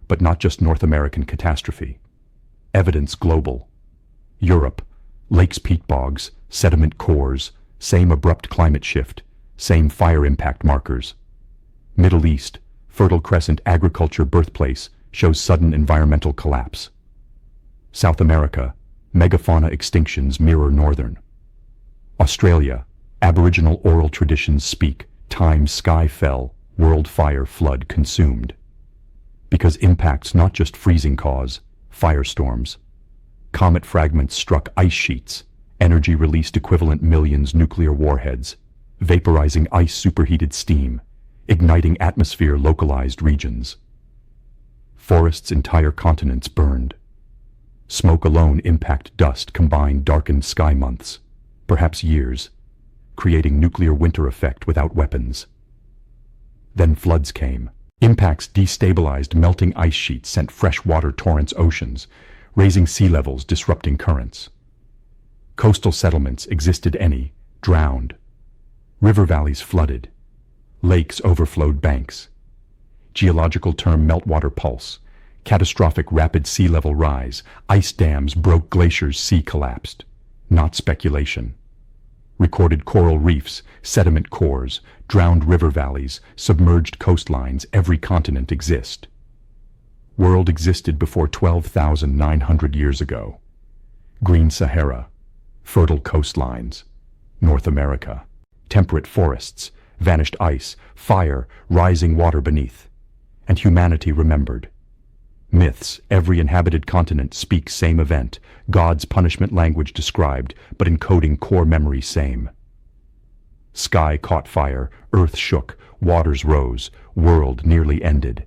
but not just North American catastrophe. Evidence global. Europe, lakes, peat bogs, sediment cores, same abrupt climate shift, same fire impact markers. Middle East, Fertile Crescent agriculture birthplace, shows sudden environmental collapse. South America, megafauna extinctions mirror northern. Australia, Aboriginal oral traditions speak, time sky fell, world fire flood consumed. Because impacts not just freezing cause, firestorms. Comet fragments struck ice sheets, energy released equivalent millions nuclear warheads, vaporizing ice superheated steam, igniting atmosphere localized regions. Forests entire continents burned. Smoke alone impact dust combined darkened sky months, perhaps years, creating nuclear winter effect without weapons. Then floods came, Impacts destabilized melting ice sheets, sent freshwater torrents oceans, raising sea levels, disrupting currents. Coastal settlements existed any, drowned. River valleys flooded. Lakes overflowed banks. Geological term meltwater pulse. Catastrophic rapid sea level rise. Ice dams broke glaciers, sea collapsed. Not speculation. Recorded coral reefs, sediment cores, drowned river valleys, submerged coastlines, every continent exist. World existed before 12,900 years ago. Green Sahara, fertile coastlines. North America, temperate forests, vanished ice, fire, rising water beneath. And humanity remembered. Myths, every inhabited continent speaks same event, God's punishment language described, but encoding core memory same. Sky caught fire, earth shook, waters rose, world nearly ended.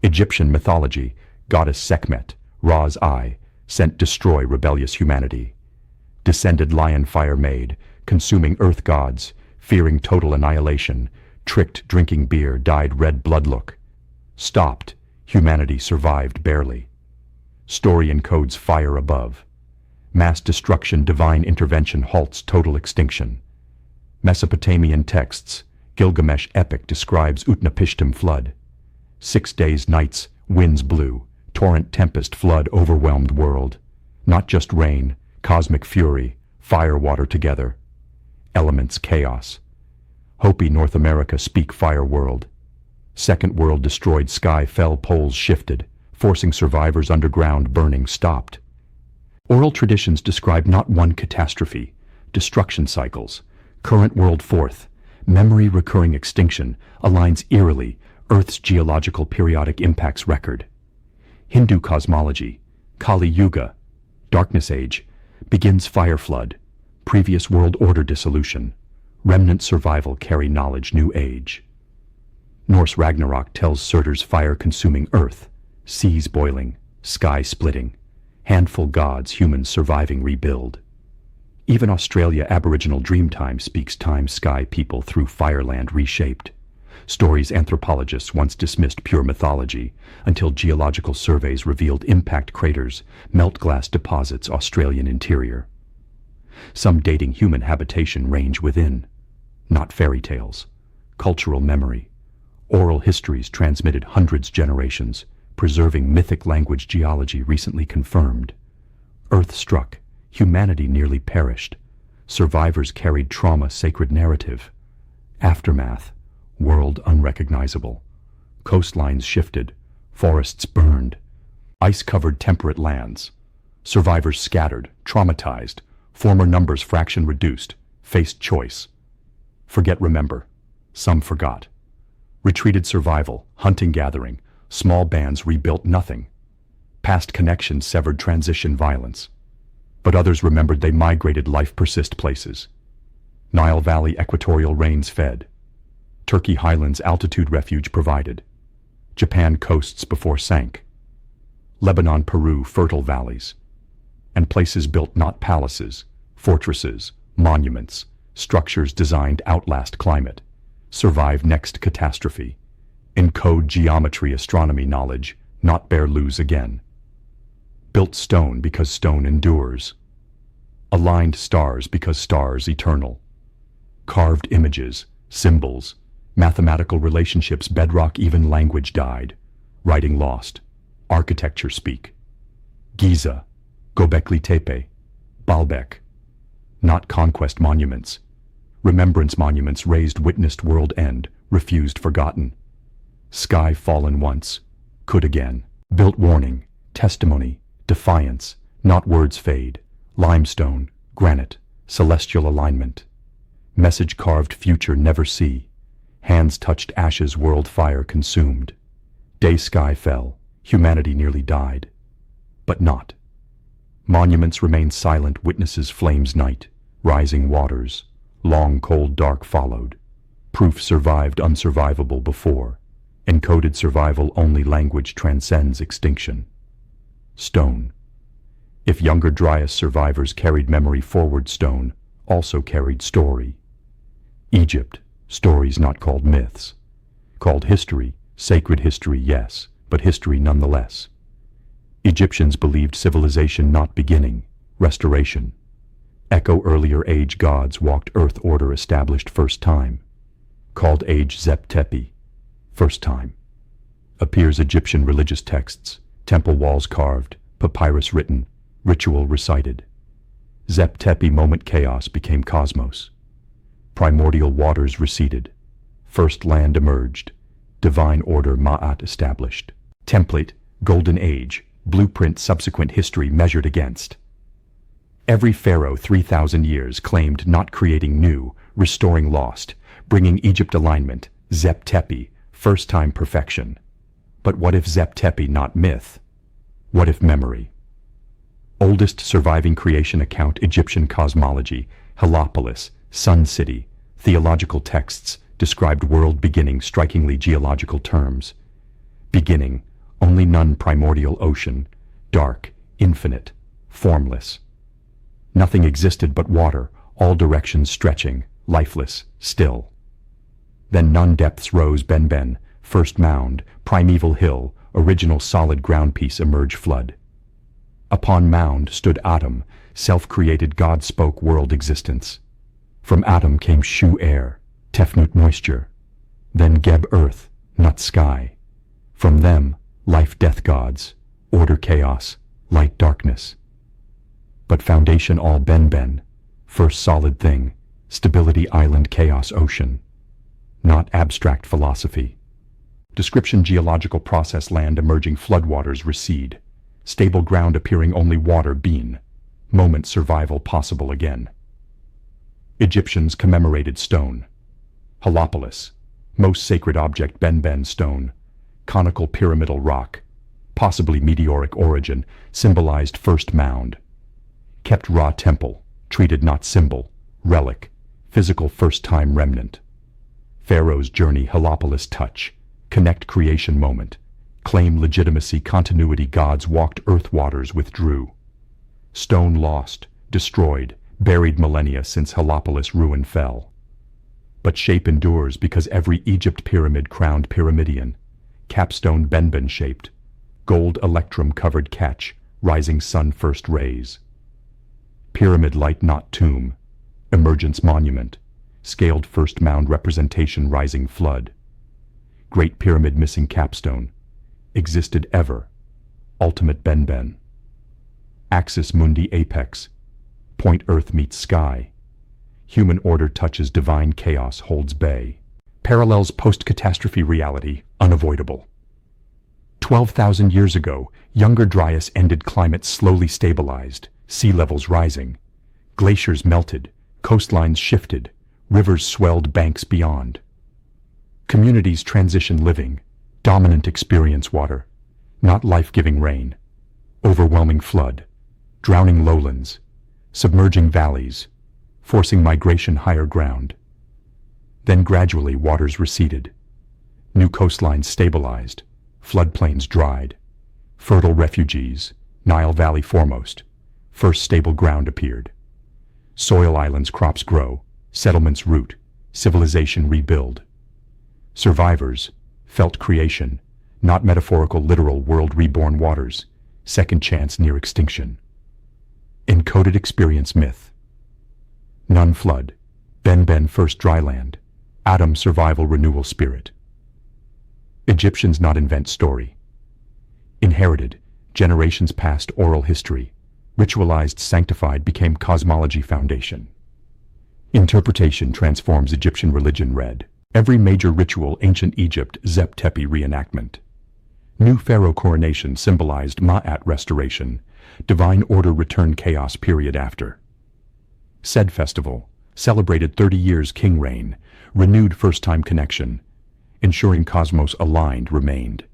Egyptian mythology, goddess Sekhmet, Ra's eye, sent destroy rebellious humanity. Descended lion fire made, consuming earth gods, fearing total annihilation, tricked drinking beer, dyed red blood look. Stopped, humanity survived barely. Story encodes fire above. Mass destruction, divine intervention halts total extinction. Mesopotamian texts, Gilgamesh epic describes Utnapishtim flood. 6 days, nights, winds blew, torrent tempest flood overwhelmed world. Not just rain, cosmic fury, fire water together. Elements chaos. Hopi North America speak fire world. Second world destroyed, sky fell, poles shifted, forcing survivors underground, burning stopped. Oral traditions describe not one catastrophe, destruction cycles, current world fourth, memory recurring extinction, aligns eerily, Earth's geological periodic impacts record. Hindu cosmology, Kali Yuga, darkness age, begins fire flood, previous world order dissolution, remnant survival carry knowledge new age. Norse Ragnarok tells Surtur's fire-consuming earth, seas boiling, sky splitting, handful gods, humans surviving rebuild. Even Australia Aboriginal Dreamtime speaks time, sky, people through fireland reshaped. Stories anthropologists once dismissed pure mythology, until geological surveys revealed impact craters, melt glass deposits, Australian interior. Some dating human habitation range within, not fairy tales, cultural memory. Oral histories transmitted hundreds generations, preserving mythic language geology recently confirmed. Earth struck, humanity nearly perished. Survivors carried trauma, sacred narrative. Aftermath, world unrecognizable. Coastlines shifted, forests burned. Ice-covered temperate lands. Survivors scattered, traumatized. Former numbers fraction reduced, faced choice. Forget, remember. Some forgot. Retreated survival, hunting-gathering, small bands rebuilt nothing. Past connections severed, transition violence. But others remembered they migrated, life persist places. Nile Valley equatorial rains fed. Turkey highlands altitude refuge provided. Japan coasts before sank. Lebanon, Peru fertile valleys. And places built not palaces, fortresses, monuments, structures designed outlast climate. Survive next catastrophe. Encode geometry, astronomy knowledge, not bear lose again. Built stone because stone endures. Aligned stars because stars eternal. Carved images, symbols, mathematical relationships, bedrock, even language died. Writing lost. Architecture speak. Giza, Göbekli Tepe, Baalbek. Not conquest monuments. Remembrance monuments raised, witnessed world end, refused, forgotten. Sky fallen once, could again. Built warning, testimony, defiance, not words fade. Limestone, granite, celestial alignment. Message carved, future never see. Hands touched ashes, world fire consumed. Day sky fell, humanity nearly died. But not. Monuments remain silent, witnesses flames night, rising waters. Long cold dark followed. Proof survived unsurvivable before. Encoded survival only language transcends extinction. Stone. If younger Dryas survivors carried memory forward, stone also carried story. Egypt, stories not called myths. Called history, Sacred history, yes, but history nonetheless. Egyptians believed civilization not beginning, restoration. Echo earlier age gods walked earth order established first time. Called age Zep-Tepi, first time. Appears Egyptian religious texts, temple walls carved, papyrus written, ritual recited. Zep-Tepi moment chaos became cosmos. Primordial waters receded. First land emerged. Divine order Ma'at established. Template, golden age, blueprint subsequent history measured against. Every pharaoh 3,000 years claimed not creating new, restoring lost, bringing Egypt alignment, Zep-Tepi, first-time perfection. But what if Zep-Tepi not myth? What if memory? Oldest surviving creation account Egyptian cosmology, Heliopolis, Sun City, theological texts described world beginning strikingly geological terms. Beginning, only none primordial ocean, dark, infinite, formless. Nothing existed but water, all directions stretching, lifeless, still. Then none depths rose Ben, first mound, primeval hill, original solid ground piece emerge flood. Upon mound stood Atom, self-created God spoke world existence. From Atom came Shu air, Tefnut moisture. Then Geb earth, Nut sky. From them, life-death gods, order chaos, light darkness. But foundation all Ben, first solid thing, stability island chaos ocean. Not abstract philosophy. Description geological process land emerging floodwaters recede. Stable ground appearing only water bean. Moment survival possible again. Egyptians commemorated stone. Heliopolis, most sacred object Ben stone. Conical pyramidal rock, possibly meteoric origin, symbolized first mound. Kept raw temple, treated not symbol, relic, physical first-time remnant. Pharaoh's journey Heliopolis touch, connect creation moment, claim legitimacy continuity gods walked earth waters withdrew. Stone lost, destroyed, buried millennia since Heliopolis ruin fell. But shape endures because every Egypt pyramid crowned pyramidion, capstone Ben shaped, gold electrum covered catch, rising sun first rays. Pyramid light not tomb, emergence monument, scaled first mound representation rising flood. Great pyramid missing capstone, existed ever, ultimate Ben. Axis mundi apex, point earth meets sky. Human order touches divine chaos holds bay. Parallels post-catastrophe reality, unavoidable. 12,000 years ago, younger Dryas ended climate slowly stabilized, sea levels rising. Glaciers melted, coastlines shifted, rivers swelled banks beyond. Communities transition living, dominant experience water, not life-giving rain. Overwhelming flood, drowning lowlands, submerging valleys, forcing migration higher ground. Then gradually waters receded. New coastlines stabilized, floodplains dried. Fertile refugees, Nile Valley foremost, first stable ground appeared. Soil islands crops grow, settlements root, civilization rebuild. Survivors, felt creation, not metaphorical literal world reborn waters, second chance near extinction. Encoded experience myth. None flood, Ben first dry land, Atom survival renewal spirit. Egyptians not invent story. Inherited, generations past oral history, ritualized sanctified became cosmology foundation. Interpretation transforms Egyptian religion read. Every major ritual ancient Egypt Zep-Tepi reenactment. New pharaoh coronation symbolized Ma'at restoration, divine order return chaos period after. Said festival, celebrated 30 years king reign, renewed first-time connection, ensuring cosmos aligned remained.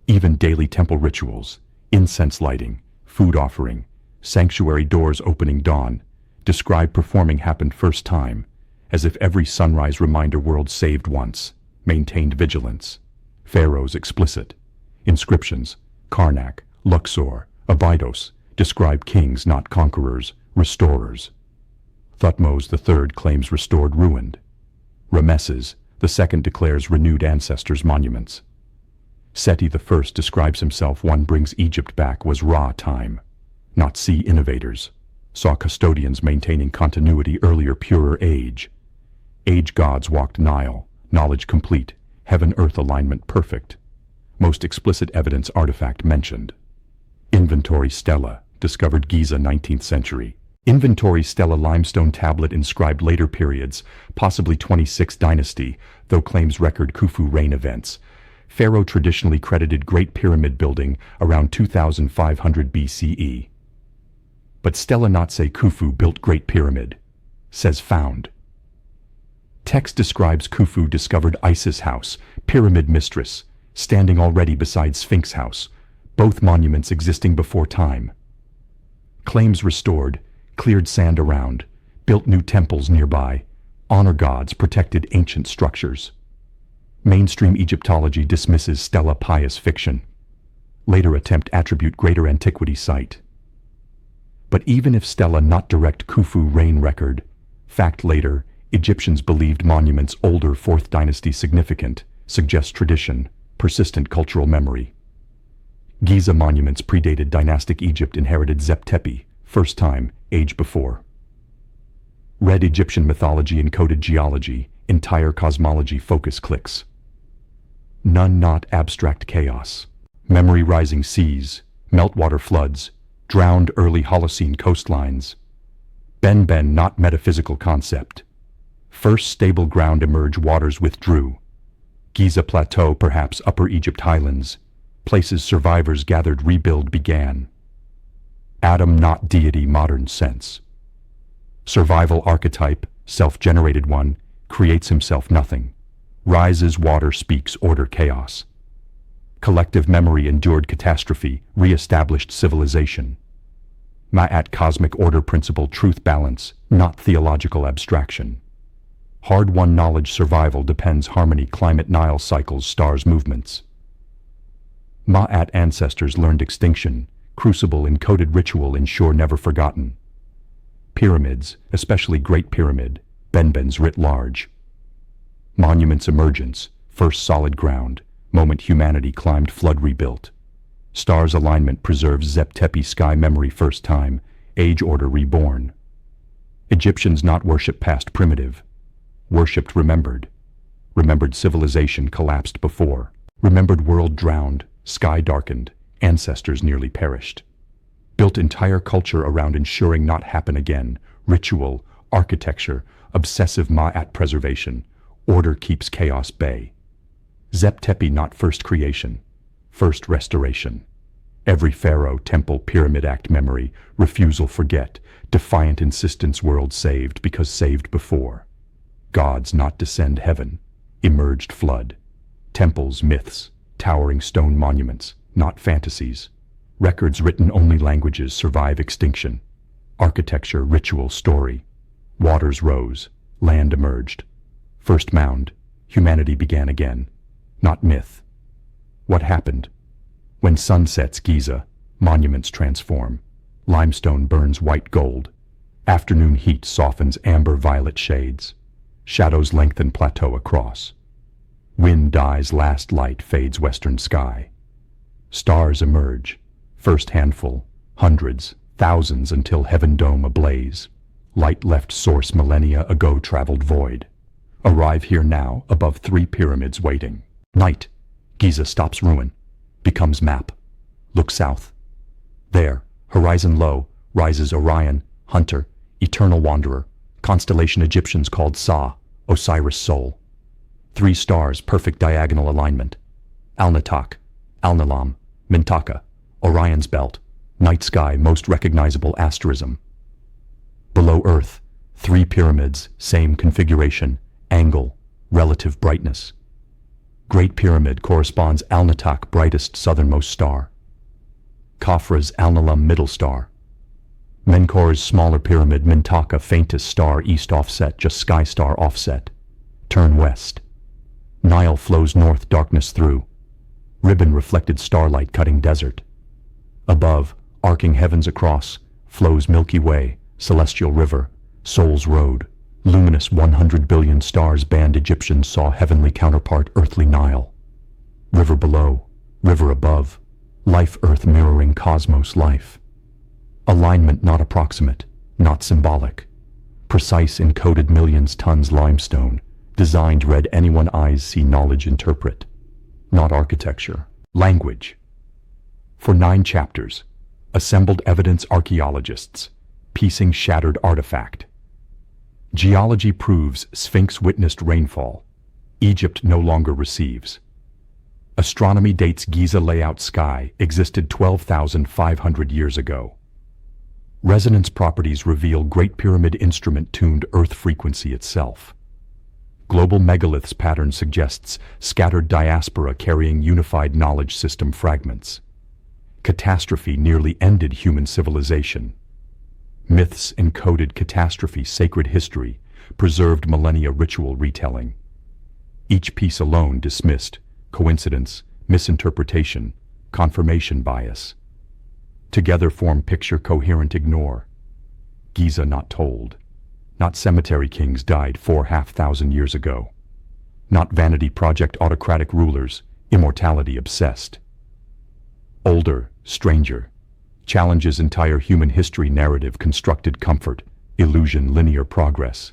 Even daily temple rituals, incense lighting, food offering, sanctuary doors opening dawn, describe performing happened first time, as if every sunrise reminder world saved once, maintained vigilance. Pharaohs explicit. Inscriptions, Karnak, Luxor, Abydos, describe kings not conquerors, restorers. Thutmose III claims restored ruined. Rameses, The second declares renewed ancestors' monuments. Seti I describes himself one brings Egypt back was Ra time, not sea innovators. Saw custodians maintaining continuity earlier purer age. Age gods walked Nile, knowledge complete, heaven-earth alignment perfect. Most explicit evidence artifact mentioned. Inventory stela, discovered Giza 19th century. Inventory stela limestone tablet inscribed later periods, possibly 26th dynasty, though claims record Khufu reign events. Pharaoh traditionally credited Great Pyramid building around 2500 BCE. But stela not say Khufu built Great Pyramid. Says found. Text describes Khufu discovered Isis house, pyramid mistress, standing already beside Sphinx house, both monuments existing before time. Claims restored, cleared sand around, built new temples nearby, honor gods protected ancient structures. Mainstream Egyptology dismisses stela pious fiction. Later attempt attribute greater antiquity site. But even if stela not direct Khufu reign record, fact later, Egyptians believed monuments older 4th dynasty significant, suggests tradition, persistent cultural memory. Giza monuments predated dynastic Egypt inherited Zep-Tepi, first time, age before. Read Egyptian mythology encoded geology, entire cosmology focus clicks. None not abstract chaos. Memory rising seas, meltwater floods, drowned early Holocene coastlines. Ben not metaphysical concept. First stable ground emerge waters withdrew. Giza Plateau perhaps Upper Egypt highlands. Places survivors gathered rebuild began. Adam not deity modern sense. Survival archetype, self-generated one, creates himself nothing. Rises water speaks order chaos. Collective memory endured catastrophe, re-established civilization. Ma'at cosmic order principle truth balance, not theological abstraction. Hard-won knowledge survival depends harmony climate Nile cycles stars movements. Ma'at ancestors learned extinction, crucible encoded ritual ensure never forgotten. Pyramids, especially Great Pyramid, Benbens writ large. Monuments emergence, first solid ground, moment humanity climbed flood rebuilt. Stars alignment preserves Zep-Tepi sky memory first time, age order reborn. Egyptians not worship past primitive. Worshipped remembered. Remembered civilization collapsed before. Remembered world drowned, sky darkened, ancestors nearly perished. Built entire culture around ensuring not happen again. Ritual, architecture, obsessive Ma'at preservation. Order keeps chaos bay. Zep-Tepi not first creation, first restoration. Every pharaoh, temple, pyramid act memory, refusal forget, defiant insistence world saved because saved before. Gods not descend heaven, emerged flood. Temples, myths, towering stone monuments, not fantasies. Records written only languages survive extinction. Architecture, ritual, story. Waters rose, land emerged. First mound, humanity began again. Not myth. What happened? When sun sets Giza, monuments transform. Limestone burns white gold. Afternoon heat softens amber-violet shades. Shadows lengthen plateau across. Wind dies last light fades western sky. Stars emerge, first handful, hundreds, thousands until heaven dome ablaze. Light left source millennia ago traveled void. Arrive here now above 3 pyramids waiting. Night, Giza stops ruin, becomes map. Look south. There, horizon low, rises Orion, hunter, eternal wanderer. Constellation Egyptians called Sa, Osiris soul. 3 stars, perfect diagonal alignment. Al-Natak, Al-Nalam, Mintaka, Orion's belt, night sky most recognizable asterism. Below Earth, 3 pyramids, same configuration, angle, relative brightness. Great Pyramid corresponds Al-Natak brightest southernmost star. Khafra's Al-Nalam middle star. Menkaur's smaller pyramid Mintaka faintest star east offset just sky star offset. Turn west. Nile flows north darkness through. Ribbon reflected starlight cutting desert. Above, arcing heavens across, flows Milky Way, celestial river, soul's road, Luminous 100 billion stars band Egyptians saw heavenly counterpart earthly Nile. River below, river above, life earth mirroring cosmos life. Alignment not approximate, not symbolic. Precise encoded millions tons limestone, designed read anyone eyes see knowledge interpret. Not architecture, language. For 9 chapters, assembled evidence archaeologists, piecing shattered artifact. Geology proves Sphinx witnessed rainfall. Egypt no longer receives. Astronomy dates Gizeh layout sky existed 12,500 years ago. Resonance properties reveal Great Pyramid instrument tuned Earth frequency itself. Global megaliths pattern suggests scattered diaspora carrying unified knowledge system fragments. Catastrophe nearly ended human civilization. Myths encoded catastrophe sacred history, preserved millennia ritual retelling. Each piece alone dismissed, coincidence, misinterpretation, confirmation bias. Together form picture coherent ignore. Gizeh not told. Not cemetery kings died 4,500 years ago. Not vanity project autocratic rulers, immortality obsessed. Older, stranger. Challenges entire human history narrative constructed comfort, illusion linear progress.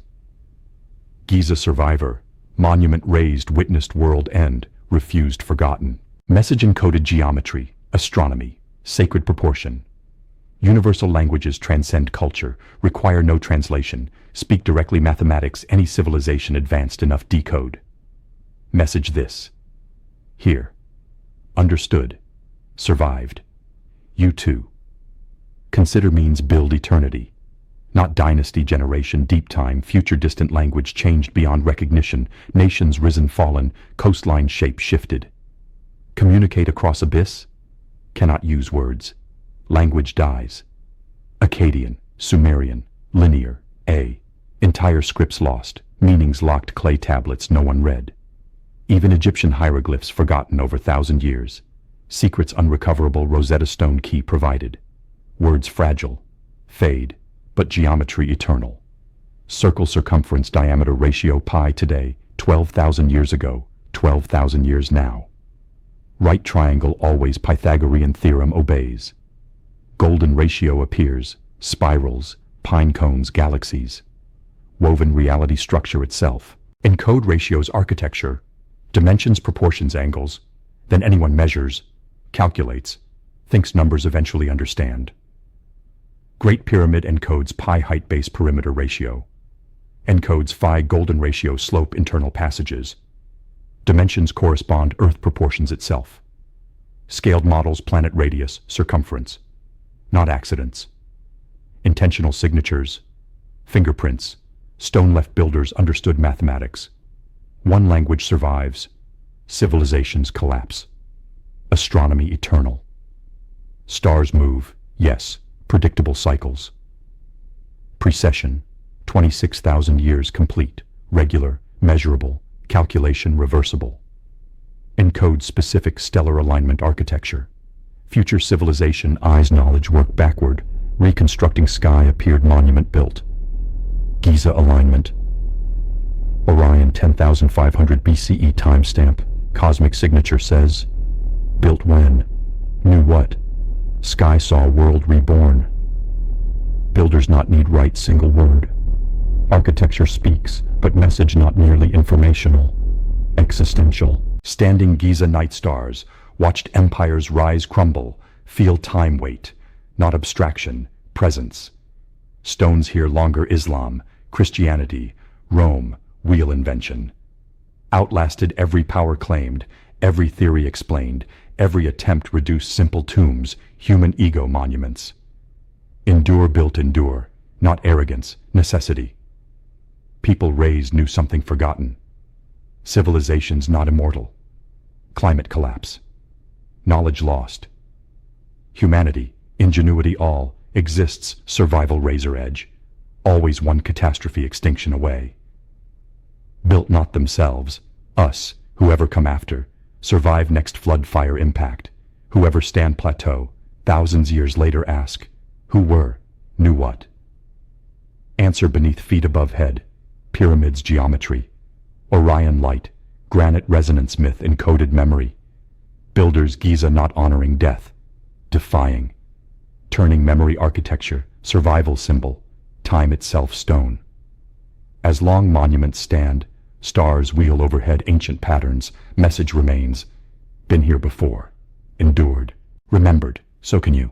Gizeh survivor, monument raised witnessed world end, refused forgotten. Message encoded geometry, astronomy, sacred proportion. Universal languages transcend culture, require no translation, speak directly mathematics any civilization advanced enough decode. Message this. Here. Understood. Survived. You too. Consider means build eternity. Not dynasty generation deep time future distant language changed beyond recognition, nations risen fallen, coastline shape shifted. Communicate across abyss? Cannot use words. Language dies. Akkadian, Sumerian, linear, entire scripts lost, meanings locked clay tablets no one read. Even Egyptian hieroglyphs forgotten over 1,000 years. Secrets unrecoverable Rosetta Stone key provided. Words fragile, fade, but geometry eternal. Circle circumference diameter ratio pi today, 12,000 years ago, 12,000 years now. Right triangle always Pythagorean theorem obeys. Golden ratio appears, spirals, pine cones galaxies. Woven reality structure itself. Encode ratios architecture, dimensions proportions angles, then anyone measures, calculates, thinks numbers eventually understand. Great Pyramid encodes pi height base perimeter ratio. Encodes phi golden ratio slope internal passages. Dimensions correspond Earth proportions itself. Scaled models planet radius, circumference. Not accidents. Intentional signatures. Fingerprints. Stone left builders understood mathematics. One language survives. Civilizations collapse. Astronomy eternal. Stars move, yes, predictable cycles. Precession, 26,000 years complete, regular, measurable, calculation reversible. Encode specific stellar alignment architecture. Future civilization eyes knowledge work backward, reconstructing sky appeared monument built. Gizeh alignment. Orion 10,500 BCE timestamp, cosmic signature says, built when? Knew what? Sky saw world reborn. Builders not need write single word. Architecture speaks, but message not merely informational. Existential. Standing Gizeh night stars, watched empires rise crumble, feel time wait, not abstraction, presence. Stones here longer Islam, Christianity, Rome, wheel invention. Outlasted every power claimed, every theory explained, every attempt reduced simple tombs, human ego monuments. Endure built endure, not arrogance, necessity. People raised knew something forgotten. Civilizations not immortal. Climate collapse. Knowledge lost. Humanity, ingenuity all, exists survival razor edge. Always one catastrophe extinction away. Built not themselves, us, whoever come after, survive next flood fire impact. Whoever stand plateau, thousands years later ask, who were, knew what? Answer beneath feet above head, Pyramids geometry, Orion light, granite resonance myth encoded memory, builders Gizeh not honoring death, defying, turning memory architecture, survival symbol, time itself stone. As long monuments stand, stars wheel overhead ancient patterns, message remains, been here before, endured, remembered, so can you.